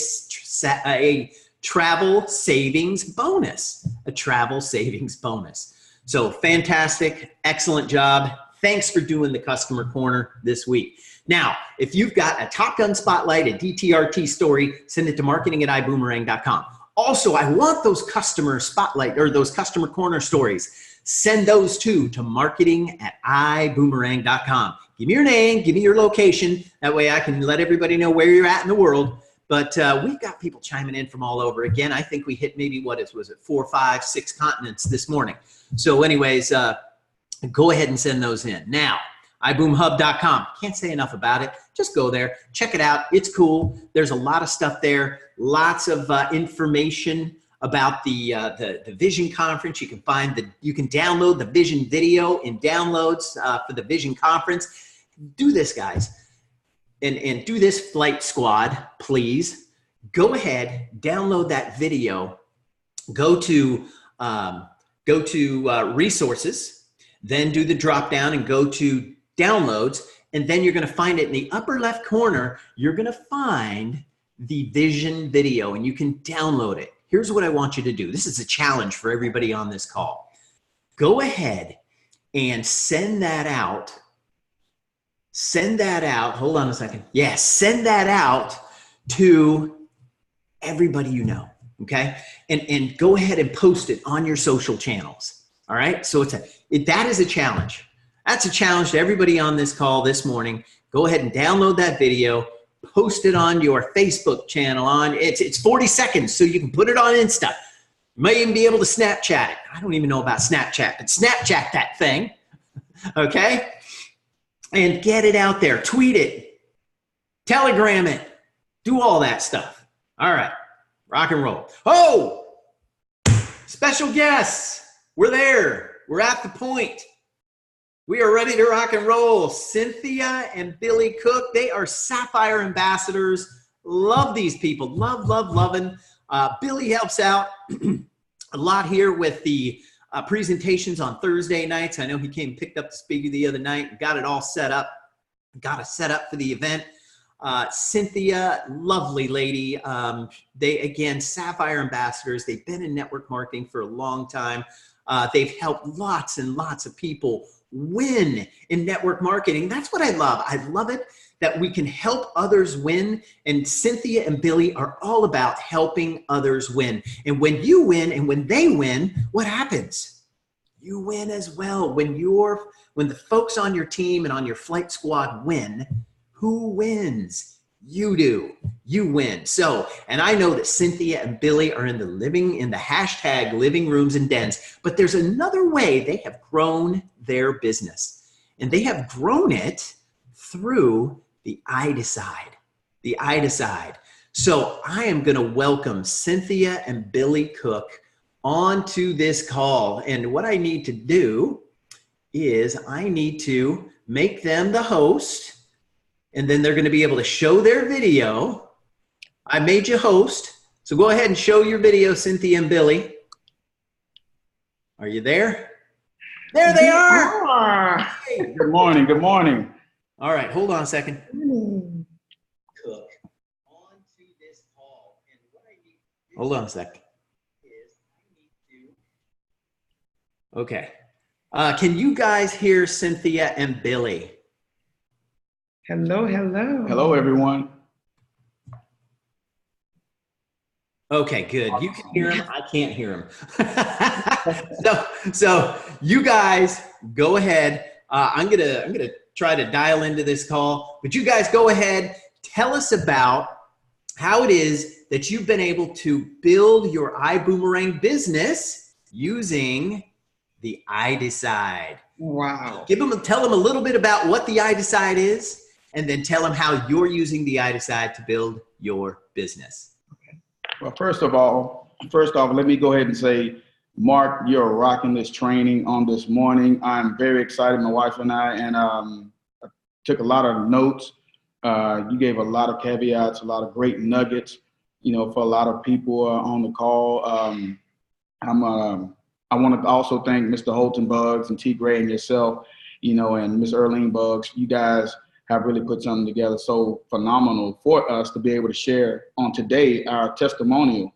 travel savings bonus. A travel savings bonus. So fantastic. Excellent job. Thanks for doing the customer corner this week. Now, if you've got a Top Gun spotlight, a DTRT story, send it to marketing@iboomerang.com. Also, I want those customer spotlight or those customer corner stories. Send those to marketing@iboomerang.com. Give me your name, give me your location. That way I can let everybody know where you're at in the world. But we've got people chiming in from all over. Again, I think we hit maybe, was it 4, 5, 6 continents this morning. So anyways, go ahead and send those in. Now, iboomhub.com. Can't say enough about it. Just go there. Check it out. It's cool. There's a lot of stuff there. Lots of information about the Vision Conference. You can download the Vision video in downloads for the Vision Conference. Do this, guys. And do this, Flight Squad, please. Go ahead, download that video. Go to resources, then do the drop down and go to downloads, and then you're going to find it in the upper left corner. You're going to find the Vision video, and you can download it. Here's what I want you to do. This is a challenge for everybody on this call. Go ahead and send that out. Send that out. Hold on a second. Yes, send that out to everybody you know, okay? And go ahead and post it on your social channels, all right? So that is a challenge. That's a challenge to everybody on this call this morning. Go ahead and download that video, post it on your Facebook channel. It's 40 seconds, so you can put it on Insta. You might even be able to Snapchat it. I don't even know about Snapchat, but Snapchat that thing, okay? And get it out there. Tweet it. Telegram it. Do all that stuff. All right. Rock and roll. Oh! Special guests. We're there. We're at the point. We are ready to rock and roll. Cynthia and Billy Cook. They are Sapphire ambassadors. Love these people. Loving. Billy helps out a lot here with the presentations on Thursday nights. I know he came and picked up the speaker the other night and got it all set up. Got us set up for the event. Cynthia, lovely lady. They, again, Sapphire ambassadors. They've been in network marketing for a long time. They've helped lots and lots of people win in network marketing. That's what I love. I love it that we can help others win. And Cynthia and Billy are all about helping others win. And when you win and when they win, what happens? You win as well. When the folks on your team and on your flight squad win, who wins? You do. You win. So, and I know that Cynthia and Billy are in the hashtag living rooms and dens, but there's another way they have grown their business. And they have grown it through the I Decide. The I Decide. So I am going to welcome Cynthia and Billy Cook onto this call. And what I need to do is I need to make them the host. And then they're going to be able to show their video. I made you host. So go ahead and show your video, Cynthia and Billy. Are you there? There they are. Hey. Good morning. Good morning. All right. Hold on a second. Cook onto this call. And what I need to do hold on a second. Okay. Can you guys hear Cynthia and Billy? Hello, hello. Hello, everyone. Okay, good. You can hear him. I can't hear him. so you guys go ahead. I'm gonna try to dial into this call, but you guys go ahead. Tell us about how it is that you've been able to build your iboomerang business using the I Decide. Wow. Tell them a little bit about what the I Decide is, and then tell them how you're using the I Decide to build your business. Okay. Well, first off, let me go ahead and say, Mark, you're rocking this training on this morning. I'm very excited, my wife and I took a lot of notes. You gave a lot of caveats, a lot of great nuggets, for a lot of people on the call. I want to also thank Mr. Holton Buggs and T. Gray and yourself, and Ms. Earlene Buggs. You guys have really put something together so phenomenal for us to be able to share on today our testimonial.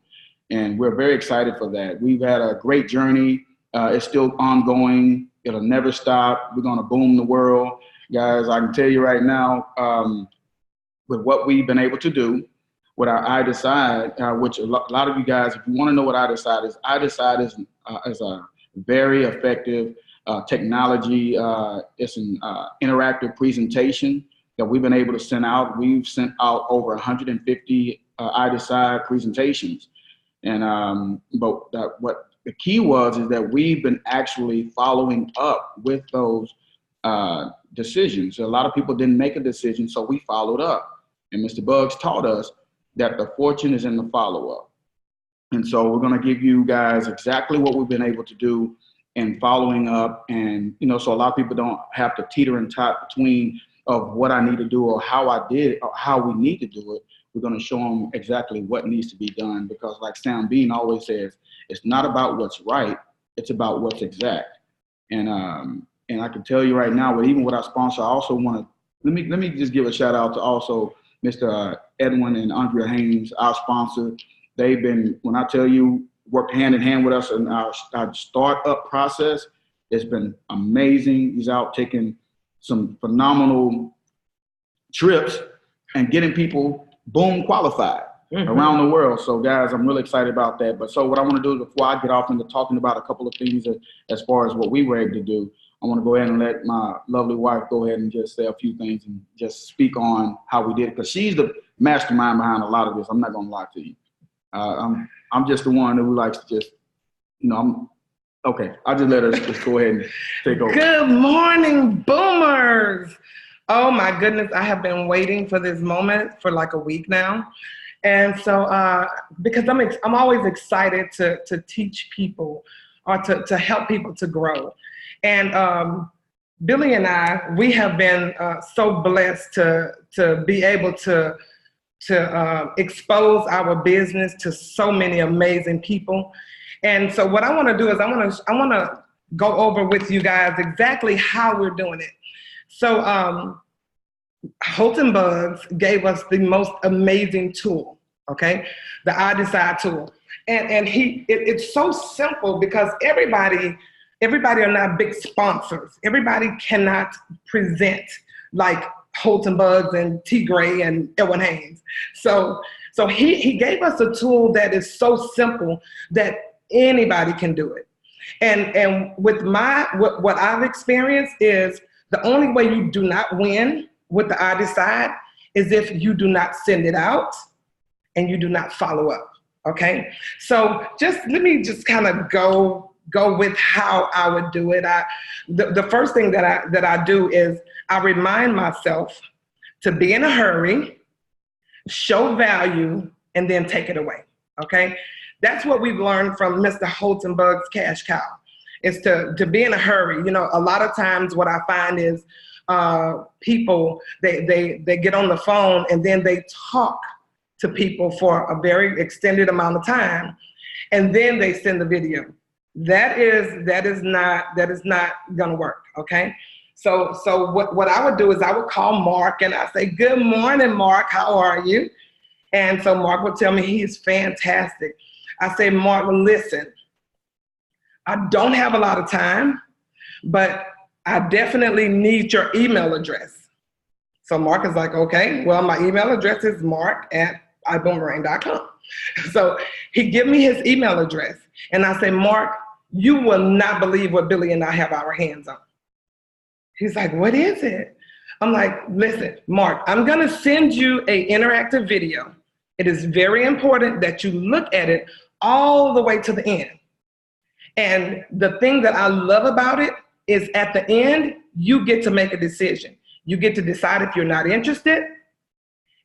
And we're very excited for that. We've had a great journey. It's still ongoing. It'll never stop. We're going to boom the world. Guys, I can tell you right now, with what we've been able to do with our I Decide, which a lot of you guys, if you want to know what I Decide is a very effective technology. It's an interactive presentation that we've been able to send out. We've sent out over 150 I Decide presentations. And what the key is that we've been actually following up with those decisions. A lot of people didn't make a decision, so we followed up. And Mr. Buggs taught us that the fortune is in the follow-up. And so we're going to give you guys exactly what we've been able to do in following up. And, so a lot of people don't have to teeter and tot between of what I need to do or how I did it or how we need to do it. We're going to show them exactly what needs to be done, because like Sam Bean always says, it's not about what's right, it's about what's exact. And I can tell you right now, even with our sponsor, I also want to, let me just give a shout out to also Mr. Edwin and Andrea Haynes, our sponsor. They've been, when I tell you, worked hand in hand with us in our startup process. It's been amazing. He's out taking some phenomenal trips and getting people boom qualified around the world. So guys, I'm really excited about that. But so what I want to do before I get off into talking about a couple of things as far as what we were able to do I want to go ahead and let my lovely wife go ahead and just say a few things and just speak on how we did it, because she's the mastermind behind a lot of this. I'm not going to lie to you. I'm just the one who likes to just, okay. I'll just let her just go ahead and take over. Good morning, boomers. Oh my goodness, I have been waiting for this moment for like a week now. And so, because I'm always excited to teach people or to help people to grow. And Billy and I, we have been so blessed to be able to expose our business to so many amazing people. And so what I want to do is I want to go over with you guys exactly how we're doing it. So Holton Buggs gave us the most amazing tool, okay? The I Decide tool. And it's so simple because everybody are not big sponsors. Everybody cannot present like Holton Buggs and T. Gray and Edwin Haynes. So he gave us a tool that is so simple that anybody can do it. And with what I've experienced is the only way you do not win with the I Decide is if you do not send it out and you do not follow up. Okay, so let me just kind of go with how I would do it. The first thing that I do is I remind myself to be in a hurry, show value, and then take it away. Okay, that's what we've learned from Mr. Holton Buggs Cash Cow, is to be in a hurry. You know, a lot of times what I find is people they get on the phone and then they talk to people for a very extended amount of time, and then they send the video. That is not gonna work. Okay, so what I would do is I would call Mark and I say, "Good morning, Mark. How are you?" And so Mark would tell me he's fantastic. I say, "Mark, listen, I don't have a lot of time, but I definitely need your email address." So Mark is like, "Okay, well, my email address is mark@ibüümerang.com." So he give me his email address and I say, "Mark, you will not believe what Billy and I have our hands on." He's like, "What is it?" I'm like, "Listen, Mark, I'm gonna send you an interactive video. It is very important that you look at it all the way to the end. And the thing that I love about it is at the end, you get to make a decision. You get to decide if you're not interested.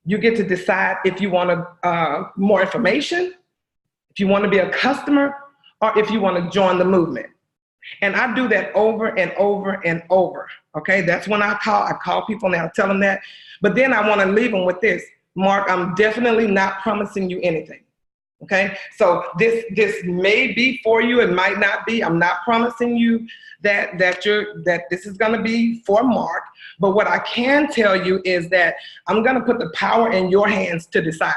You get to decide if you want more information, if you want to be a customer, or if you want to join the movement." And I do that over and over and over. Okay, that's when I call people now, tell them that. But then I want to leave them with this: "Mark, I'm definitely not promising you anything. Okay, so this may be for you, it might not be. I'm not promising you that this is going to be for Mark. But what I can tell you is that I'm going to put the power in your hands to decide."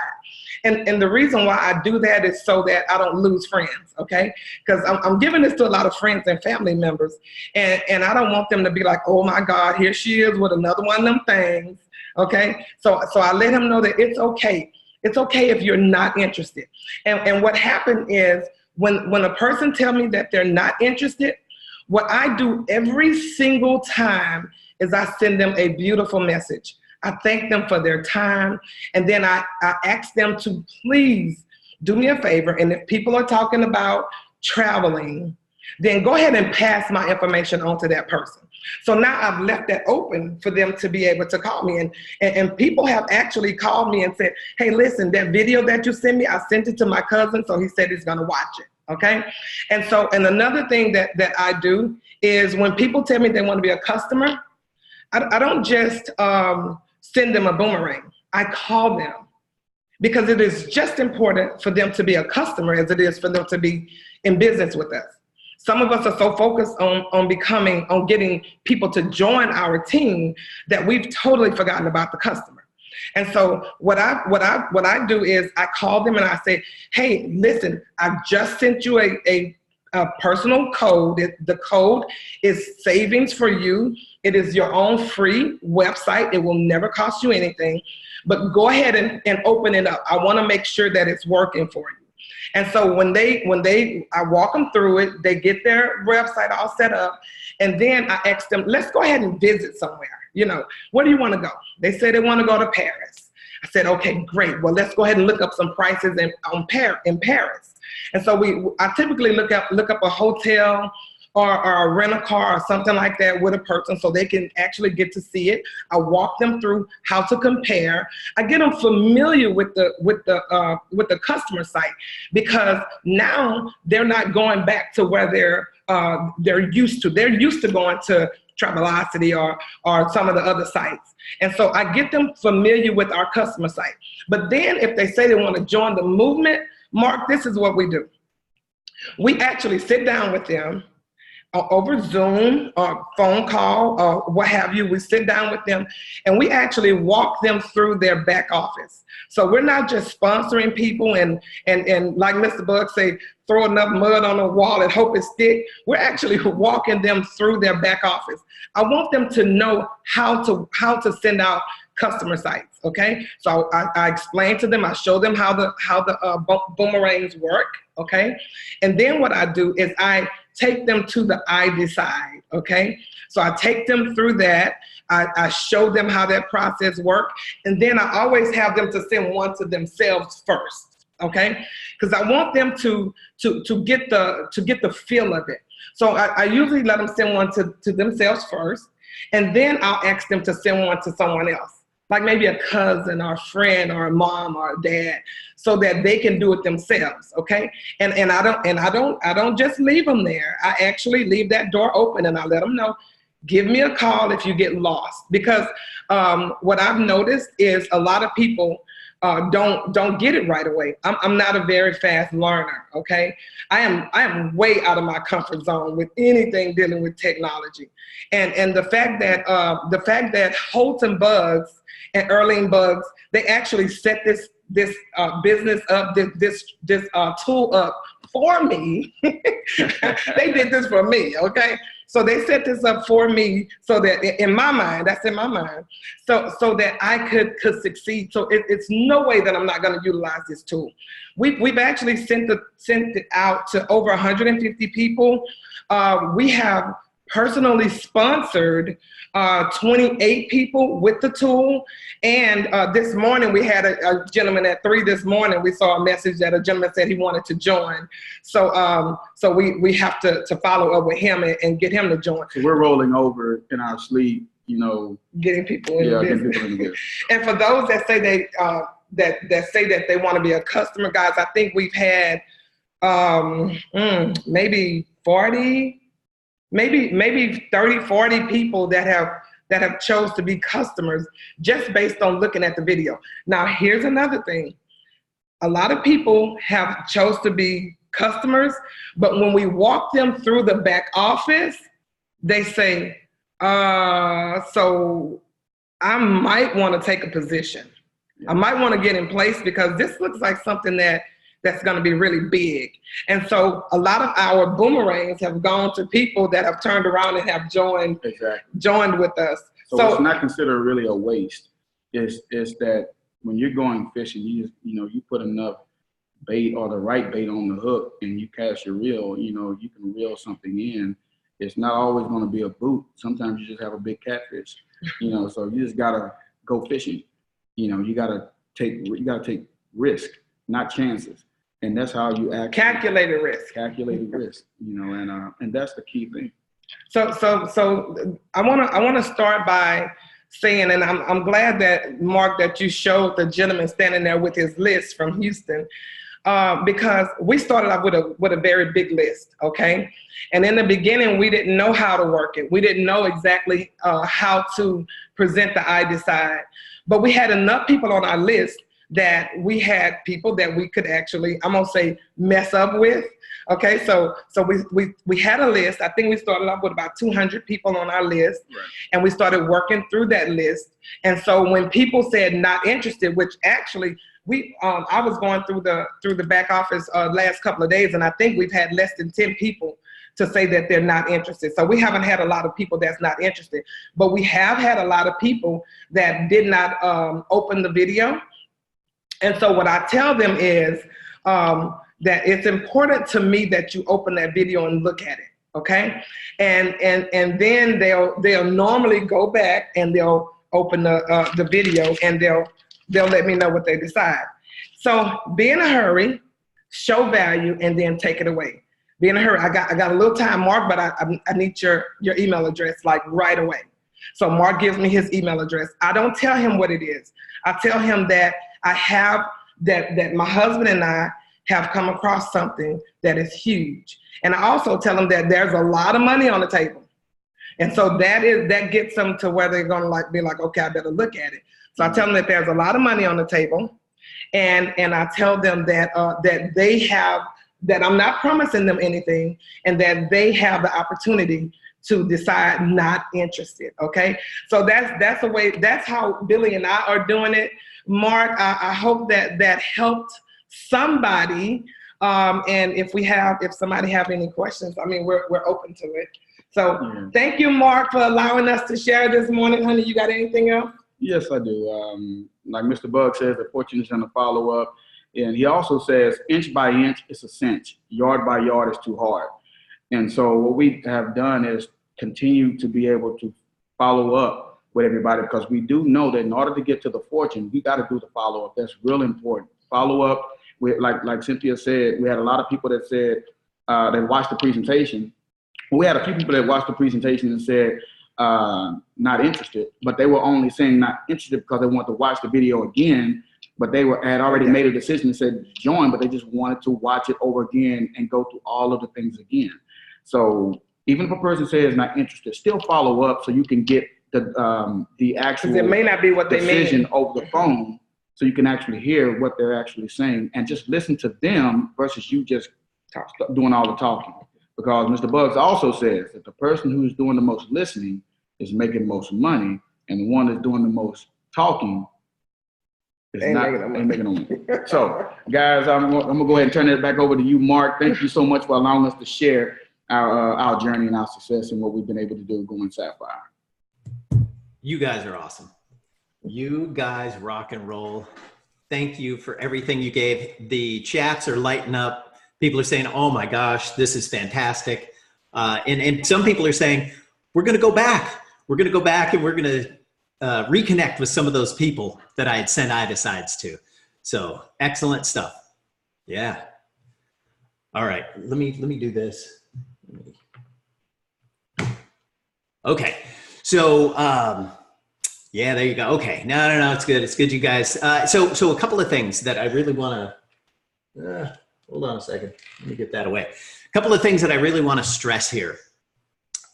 And the reason why I do that is so that I don't lose friends, okay? Because I'm giving this to a lot of friends and family members, and I don't want them to be like, "Oh my God, here she is with another one of them things," okay? So I let him know that it's okay. It's okay if you're not interested. And what happened is when a person tells me that they're not interested, what I do every single time is I send them a beautiful message. I thank them for their time, and then I ask them to please do me a favor, and if people are talking about traveling, then go ahead and pass my information on to that person. So now I've left that open for them to be able to call me. And people have actually called me and said, "Hey, listen, that video that you sent me, I sent it to my cousin, so he said he's gonna watch it." Okay? And another thing that I do is when people tell me they want to be a customer, I don't just send them a boomerang. I call them, because it is just important for them to be a customer as it is for them to be in business with us. Some of us are so focused on getting people to join our team that we've totally forgotten about the customer. And so what I do is I call them and I say, "Hey, listen, I've just sent you a personal code. The code is savings for you. It is your own free website. It will never cost you anything, but go ahead and open it up. I want to make sure that it's working for you." And so I walk them through it, they get their website all set up, and then I ask them, let's go ahead and visit somewhere. You know, where do you want to go? They say they want to go to Paris. I said, okay, great. Well, let's go ahead and look up some prices in Paris. And so I typically look up a hotel or a rental car or something like that with a person so they can actually get to see it. I walk them through how to compare. I get them familiar with the customer site, because now they're not going back to where they're used to. They're used to going to Travelocity or some of the other sites. And so I get them familiar with our customer site. But then if they say they want to join the movement, Mark, this is what we do. We actually sit down with them over Zoom or phone call or what have you. We sit down with them and we actually walk them through their back office. So we're not just sponsoring people and like Mr. Buggs say, throw enough mud on the wall and hope it sticks. We're actually walking them through their back office. I want them to know how to send out customer sites, okay? So I explain to them, I show them how the boomerangs work, okay? And then what I do is I take them to the I decide, okay? So I take them through that. I show them how that process works. And then I always have them to send one to themselves first, okay? Because I want them to get the feel of it. So I usually let them send one to themselves first. And then I'll ask them to send one to someone else, like maybe a cousin or a friend or a mom or a dad, so that they can do it themselves, okay? And I don't just leave them there. I actually leave that door open and I let them know, give me a call if you get lost. Because what I've noticed is a lot of people don't get it right away. I'm not a very fast learner, okay? I am way out of my comfort zone with anything dealing with technology. And the fact that Holton Buggs and Earlene Buggs, they actually set this business up, this tool up for me. They did this for me, okay? So they set this up for me so that in my mind, that's in my mind, so that I could succeed. So it's no way that I'm not going to utilize this tool. We've actually sent it out to over 150 people. We have personally sponsored 28 people with the tool. And this morning we had a gentleman at 3 this morning. We saw a message that a gentleman said he wanted to join. So we have to follow up with him and get him to join. So we're rolling over in our sleep, you know. Getting people in the business. And for those that say that they want to be a customer, guys, I think we've had maybe 40, maybe 30, 40 people that have chose to be customers just based on looking at the video. Now, here's another thing. A lot of people have chose to be customers, but when we walk them through the back office, they say, so I might want to take a position. I might want to get in place because this looks like something that's going to be really big. And so a lot of our boomerangs have gone to people that have turned around and have joined with us. So it's not considered really a waste. It's that when you're going fishing, you put enough bait or the right bait on the hook and you cast your reel, you can reel something in. It's not always going to be a boot. Sometimes you just have a big catfish, so you just got to go fishing. You got to take risk, not chances. And that's how you act. Calculated risk, and that's the key thing. So I want to start by saying, and I'm glad that Mark, that you showed the gentleman standing there with his list from Houston, because we started off with a very big list, okay? And in the beginning, we didn't know how to work it. We didn't know exactly how to present the I decide, but we had enough people on our list that we had people that we could actually, I'm gonna say, mess up with. Okay, so we had a list. I think we started off with about 200 people on our list, right. And we started working through that list. And so when people said not interested, which actually I was going through the back office last couple of days, and I think we've had less than 10 people to say that they're not interested. So we haven't had a lot of people that's not interested, but we have had a lot of people that did not open the video. And so what I tell them is, that it's important to me that you open that video and look at it. Okay. And then they'll normally go back and they'll open the video and they'll let me know what they decide. So be in a hurry, show value, and then take it away. Be in a hurry. I got a little time, Mark, but I need your email address like right away. So Mark gives me his email address. I don't tell him what it is. I tell him that I have, that my husband and I have come across something that is huge. And I also tell them that there's a lot of money on the table. And so that gets them to where they're going to be like, okay, I better look at it. So I tell them that there's a lot of money on the table. And I tell them that they have, that I'm not promising them anything, and that they have the opportunity to decide not interested. Okay. So that's the way, that's how Billy and I are doing it. Mark, I hope that helped somebody. And if somebody have any questions, I mean, we're open to it. So Thank you, Mark, for allowing us to share this morning. Honey, you got anything else? Yes, I do. Like Mr. Buggs says, the fortune is going to follow up. And he also says, inch by inch, it's a cinch. Yard by yard is too hard. And so what we have done is continue to be able to follow up with everybody, because we do know that in order to get to the fortune, we got to do the follow up. That's real important. Follow up with, like Cynthia said, we had a lot of people that said they watched the presentation. We had a few people that watched the presentation and said not interested, but they were only saying not interested because they want to watch the video again. But they had already made a decision and said join, but they just wanted to watch it over again and go through all of the things again. So even if a person says not interested, still follow up so you can get the actual it may not be what decision they mean over the phone, so you can actually hear what they're actually saying and just listen to them versus you just doing all the talking. Because Mr. Buggs also says that the person who's doing the most listening is making the most money, and the one that's doing the most talking ain't making no money. So, guys, I'm gonna go ahead and turn it back over to you, Mark. Thank you so much for allowing us to share our journey and our success and what we've been able to do going Sapphire. You guys are awesome. You guys rock and roll. Thank you for everything you gave. The chats are lighting up. People are saying, oh my gosh, this is fantastic. And some people are saying, we're going to go back. We're going to go back and we're going to reconnect with some of those people that I had sent IDecides to. So excellent stuff. Yeah. All right. Let me do this. Okay. So, yeah, there you go. Okay. No, it's good. It's good, you guys. So a couple of things that I really want to, hold on a second. Let me get that away. A couple of things that I really want to stress here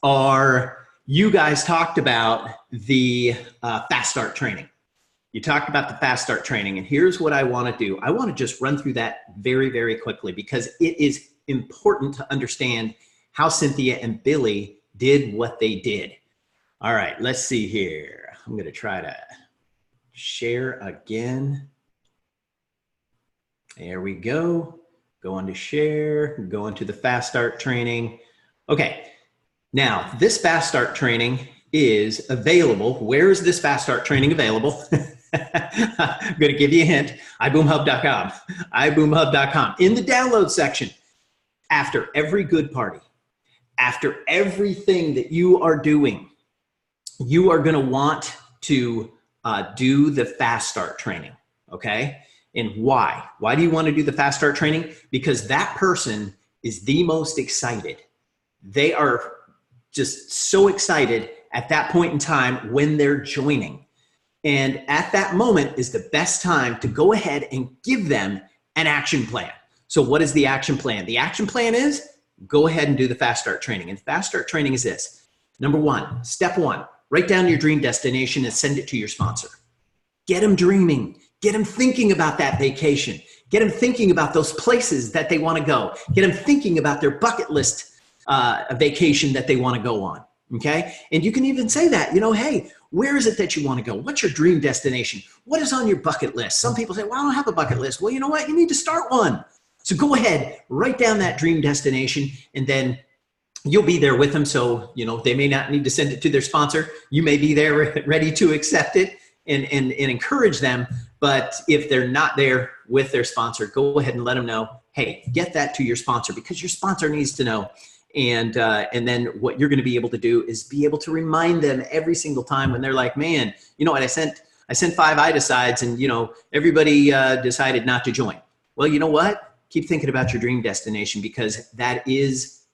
are, you guys talked about the Fast Start training. You talked about the Fast Start training, and here's what I want to do. I want to just run through that very, very quickly, because it is important to understand how Cynthia and Billy did what they did. All right, let's see here. I'm going to try to share again. There we go. Go into share, go into the Fast Start training. Okay. Now, this Fast Start training is available. Where is this Fast Start training available? I'm going to give you a hint. iboomhub.com. iboomhub.com. In the download section, after every good party, after everything that you are doing, you are going to want to do the Fast Start training. Okay? And why? Why do you want to do the Fast Start training? Because that person is the most excited. They are just so excited at that point in time when they're joining. And at that moment is the best time to go ahead and give them an action plan. So what is the action plan? The action plan is go ahead and do the Fast Start training. And Fast Start training is this. Number one, step one, write down your dream destination and send it to your sponsor. Get them dreaming. Get them thinking about that vacation. Get them thinking about those places that they want to go. Get them thinking about their bucket list a vacation that they want to go on. Okay. And you can even say that, you know, hey, where is it that you want to go? What's your dream destination? What is on your bucket list? Some people say, well, I don't have a bucket list. Well, you know what? You need to start one. So go ahead, write down that dream destination, and then you'll be there with them. So, you know, they may not need to send it to their sponsor. You may be there ready to accept it and encourage them But if they're not there with their sponsor, go ahead and let them know, hey, get that to your sponsor because your sponsor needs to know. And then what you're going to be able to do is be able to remind them every single time when they're like, man, you know what, I sent 5 I-decides and, you know, everybody decided not to join. Well, you know what? Keep thinking about your dream destination because that is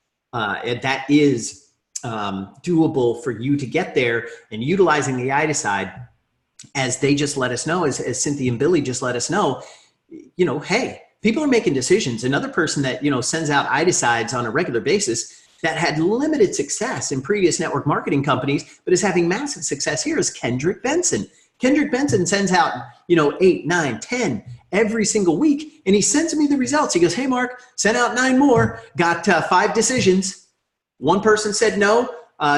doable for you to get there, and utilizing the I-decide as they just let us know, as Cynthia and Billy just let us know, you know, hey, people are making decisions. Another person that, you know, sends out I-decides on a regular basis that had limited success in previous network marketing companies, but is having massive success here is Kendrick Benson. Kendrick Benson sends out, you know, 8, 9, 10 every single week, and he sends me the results. He goes, hey, Mark, sent out 9 more, got 5 decisions. 1 person said no,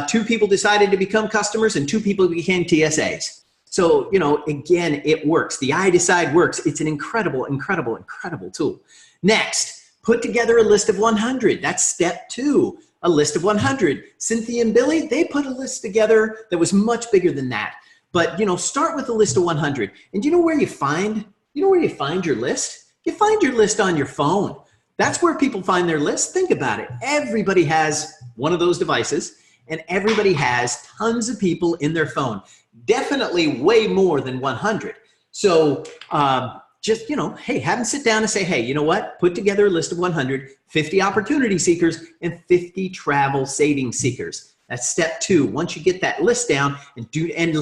2 people decided to become customers, and 2 people became TSAs. So, you know, again, it works. The I-decide works. It's an incredible, incredible, incredible tool. Next, put together a list of 100. That's step 2, a list of 100. Cynthia and Billy, they put a list together that was much bigger than that. But, you know, start with a list of 100. And you know where you find your list? You find your list on your phone. That's where people find their list. Think about it. Everybody has one of those devices, and everybody has tons of people in their phone. Definitely way more than 100. So just, you know, hey, have them sit down and say, hey, you know what? Put together a list of 100, 50 opportunity seekers, and 50 travel savings seekers. That's step 2. Once you get that list down and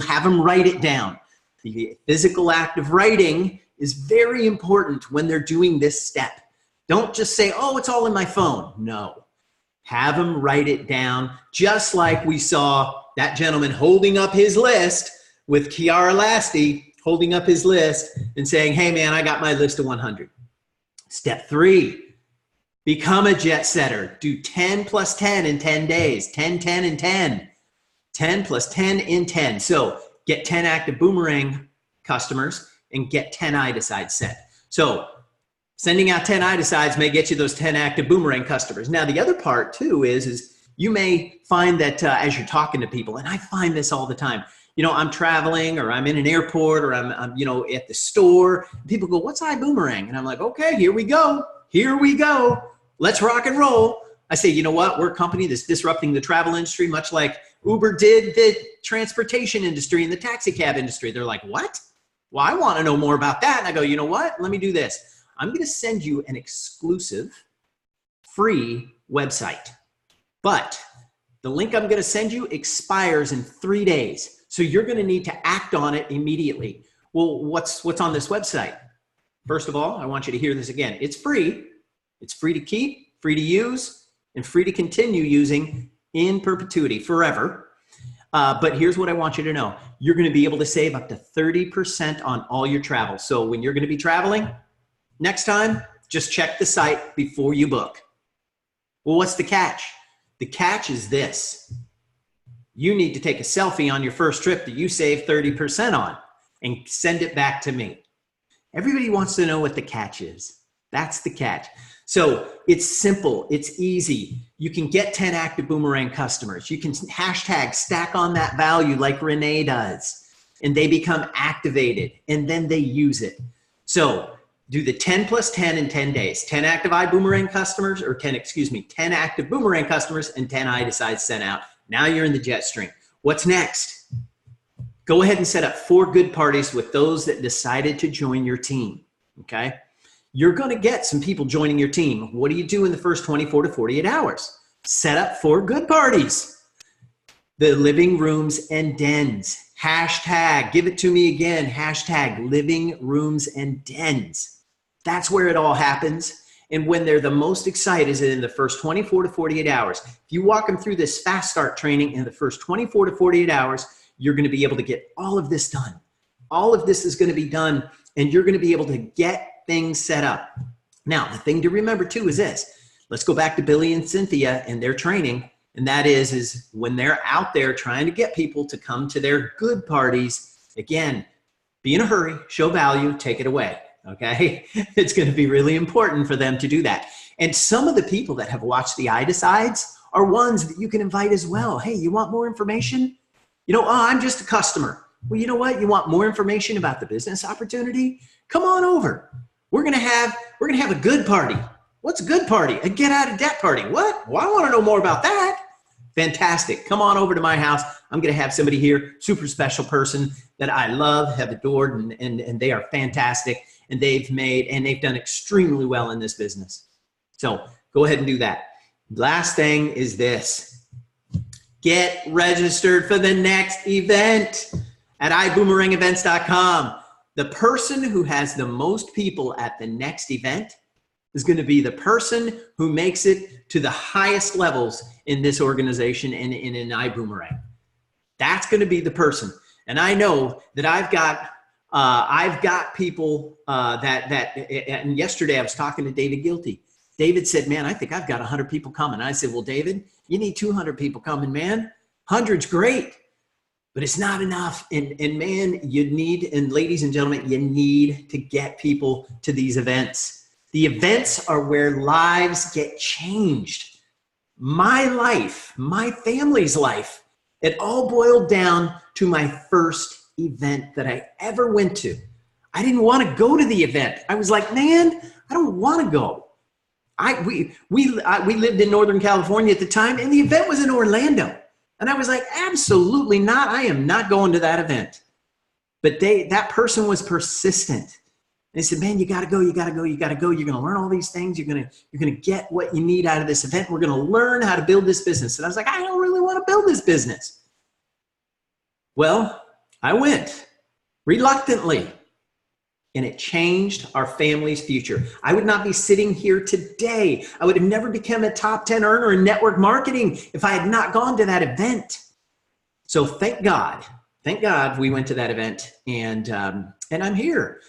have them write it down. The physical act of writing is very important when they're doing this step. Don't just say, oh, it's all in my phone. No. Have them write it down, just like we saw that gentleman holding up his list with Kiara Lasty, holding up his list and saying, hey, man, I got my list of 100. Step 3. Become a jet setter. Do 10 plus 10 in 10 days. 10, 10, and 10. 10 plus 10 in 10. So get 10 active boomerang customers and get 10 I-decides set. So sending out 10 I-decides may get you those 10 active boomerang customers. Now, the other part too is you may find that as you're talking to people, and I find this all the time, you know, I'm traveling or I'm in an airport or I'm you know, at the store. People go, what's iBoomerang? And I'm like, okay, here we go. Here we go. Let's rock and roll. I say, you know what? We're a company that's disrupting the travel industry, much like Uber did the transportation industry and the taxi cab industry. They're like, what? Well, I want to know more about that. And I go, you know what? Let me do this. I'm going to send you an exclusive free website. But the link I'm going to send you expires in 3 days. So you're going to need to act on it immediately. Well, what's on this website? First of all, I want you to hear this again. It's free. It's free to keep, free to use, and free to continue using in perpetuity, forever. But here's what I want you to know. You're going to be able to save up to 30% on all your travel. So when you're going to be traveling, next time, just check the site before you book. Well, what's the catch? The catch is this. You need to take a selfie on your first trip that you saved 30% on and send it back to me. Everybody wants to know what the catch is. That's the catch. So it's simple. It's easy. You can get 10 active boomerang customers. You can hashtag stack on that value like Renee does, and they become activated, and then they use it. So do the 10 plus 10 in 10 days. 10 active iBoomerang customers, or 10 active boomerang customers and 10 I-decides sent out. Now you're in the jet stream. What's next? Go ahead and set up 4 good parties with those that decided to join your team, okay? You're going to get some people joining your team. What do you do in the first 24 to 48 hours? Set up 4 good parties. The living rooms and dens. Hashtag, give it to me again, hashtag living rooms and dens. That's where it all happens. And when they're the most excited is in the first 24 to 48 hours. If you walk them through this fast start training in the first 24 to 48 hours, you're going to be able to get all of this done. All of this is going to be done, and you're going to be able to get things set up. Now, the thing to remember too is this. Let's go back to Billy and Cynthia and their training. And that is when they're out there trying to get people to come to their good parties, again, be in a hurry, show value, take it away. Okay. It's going to be really important for them to do that. And some of the people that have watched the I-decides are ones that you can invite as well. Hey, you want more information? You know, oh, I'm just a customer. Well, you know what? You want more information about the business opportunity? Come on over. We're gonna have a good party. What's a good party? A get out of debt party. What? Well, I want to know more about that. Fantastic. Come on over to my house. I'm going to have somebody here, super special person that I love, have adored, and they are fantastic. And they've done extremely well in this business. So go ahead and do that. Last thing is this. Get registered for the next event at iboomerangevents.com. The person who has the most people at the next event is going to be the person who makes it to the highest levels in this organization and in an iboomerang. That's going to be the person. And I know that I've got people and yesterday I was talking to David Gilty. David said, man, I think I've got 100 people coming. I said, well, David, you need 200 people coming, man. 100's great, but it's not enough. And man, and ladies and gentlemen, you need to get people to these events. The events are where lives get changed. My life, my family's life, it all boiled down to my first event that I ever went to. I didn't want to go to the event. I was like, man, I don't want to go. We lived in Northern California at the time, and the event was in Orlando. And I was like, absolutely not. I am not going to that event. But that person was persistent. They said, man, you got to go, you got to go, you got to go. You're going to learn all these things. You're going to get what you need out of this event. We're going to learn how to build this business. And I was like, I don't really want to build this business. Well, I went reluctantly, and it changed our family's future. I would not be sitting here today. I would have never become a top 10 earner in network marketing if I had not gone to that event. So thank God we went to that event, and I'm here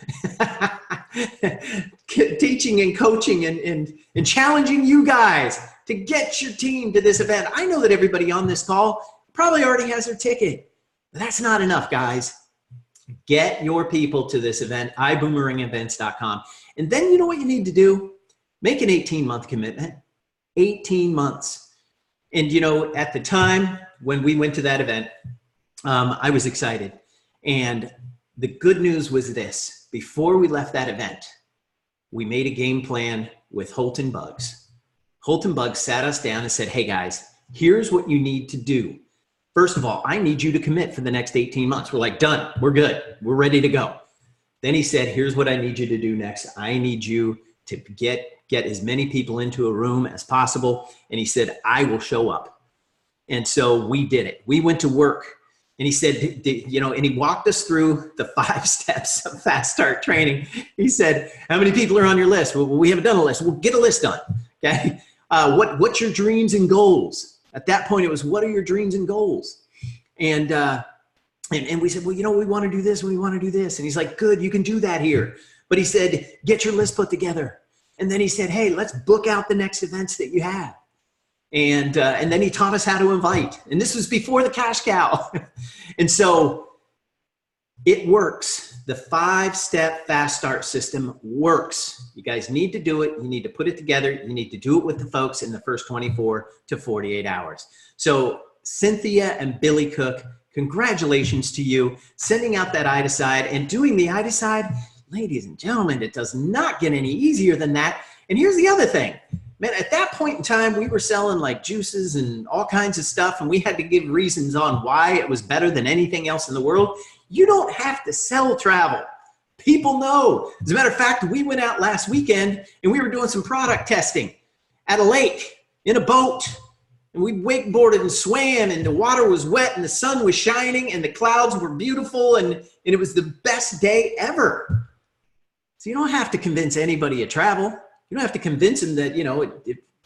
teaching and coaching and challenging you guys to get your team to this event. I know that everybody on this call probably already has their ticket, but that's not enough, guys. Get your people to this event, iboomerangevents.com. And then you know what you need to do? Make an 18-month commitment. 18 months. And you know, at the time when we went to that event, I was excited. And the good news was this. Before we left that event, we made a game plan with Holton Buggs. Holton Buggs sat us down and said, hey guys, here's what you need to do. First of all, I need you to commit for the next 18 months. We're like, done. We're good. We're ready to go. Then he said, here's what I need you to do next. I need you to get as many people into a room as possible. And he said, I will show up. And so we did it. We went to work. And he said, you know, and he walked us through the 5 steps of fast start training. He said, how many people are on your list? Well, we haven't done a list. We'll get a list done. Okay. What's your dreams and goals? At that point, it was, what are your dreams and goals? And we said, well, you know, we want to do this. We want to do this. And he's like, good, you can do that here. But he said, get your list put together. And then he said, hey, let's book out the next events that you have. And then he taught us how to invite. And this was before the cash cow. And so it works. The 5-step fast start system works. You guys need to do it. You need to put it together. You need to do it with the folks in the first 24 to 48 hours. So Cynthia and Billy Cook, congratulations to you sending out that I-Decide and doing the I-Decide. Ladies and gentlemen, it does not get any easier than that. And here's the other thing. Man, at that point in time, we were selling like juices and all kinds of stuff, and we had to give reasons on why it was better than anything else in the world. You don't have to sell travel. People know. As a matter of fact, we went out last weekend and we were doing some product testing at a lake in a boat. And we wakeboarded and swam, and the water was wet and the sun was shining and the clouds were beautiful, and it was the best day ever. So you don't have to convince anybody to travel. You don't have to convince them that,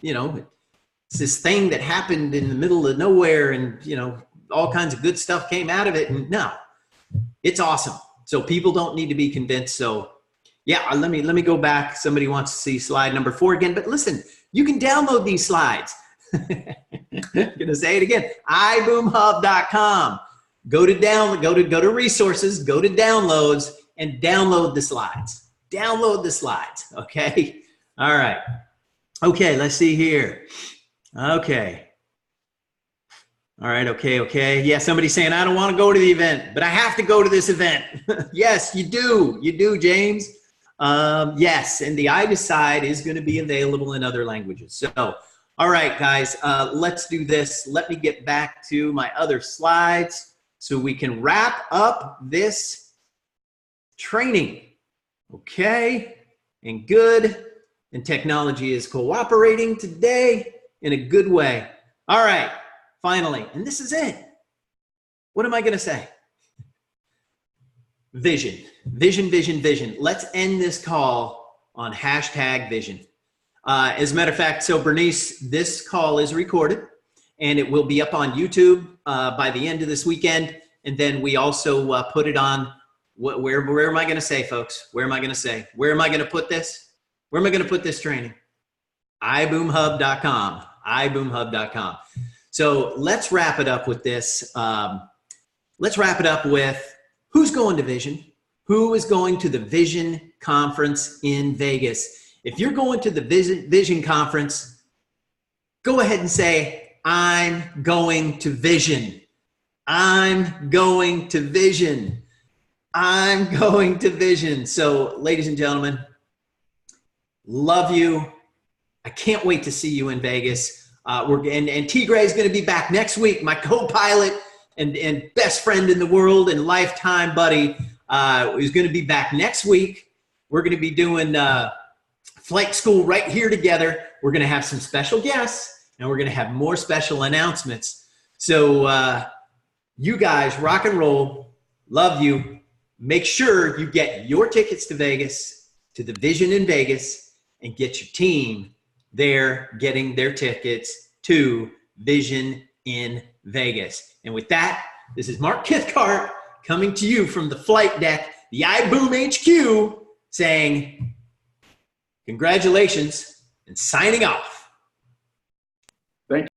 it's this thing that happened in the middle of nowhere and, all kinds of good stuff came out of it. And no, it's awesome. So people don't need to be convinced. So yeah, let me go back. Somebody wants to see slide number 4 again, but listen, you can download these slides. I'm going to say it again, iboomhub.com. Go to resources, go to downloads and download the slides. Download the slides. Okay. All right. Okay. Let's see here. Okay. All right, okay. Yeah, somebody's saying, I don't want to go to the event, but I have to go to this event. Yes, you do, James. Yes, and the I Decide is going to be available in other languages. So, all right, guys, let's do this. Let me get back to my other slides so we can wrap up this training. Okay, and good. And technology is cooperating today in a good way. All right, finally, and this is it. What am I going to say? Vision. Let's end this call on #vision. As a matter of fact, so Bernice, this call is recorded and it will be up on YouTube by the end of this weekend. And then we also put it on, where am I going to say, folks? Where am I going to say? Where am I going to put this? Where am I going to put this training? iboomhub.com. iboomhub.com. So let's wrap it up with this. Let's wrap it up with who's going to Vision? Who is going to the Vision Conference in Vegas? If you're going to the Vision Conference, go ahead and say, I'm going to Vision. I'm going to Vision. I'm going to Vision. So, ladies and gentlemen, love you. I can't wait to see you in Vegas. And T. Gray is going to be back next week. My co-pilot and best friend in the world and lifetime buddy is going to be back next week. We're going to be doing flight school right here together. We're going to have some special guests and we're going to have more special announcements. So you guys rock and roll. Love you. Make sure you get your tickets to Vegas, to the Vision in Vegas, and get your team there getting their tickets to Vision in Vegas. And with that, this is Mark Kithcart coming to you from the flight deck, the iBoom HQ, saying congratulations and signing off.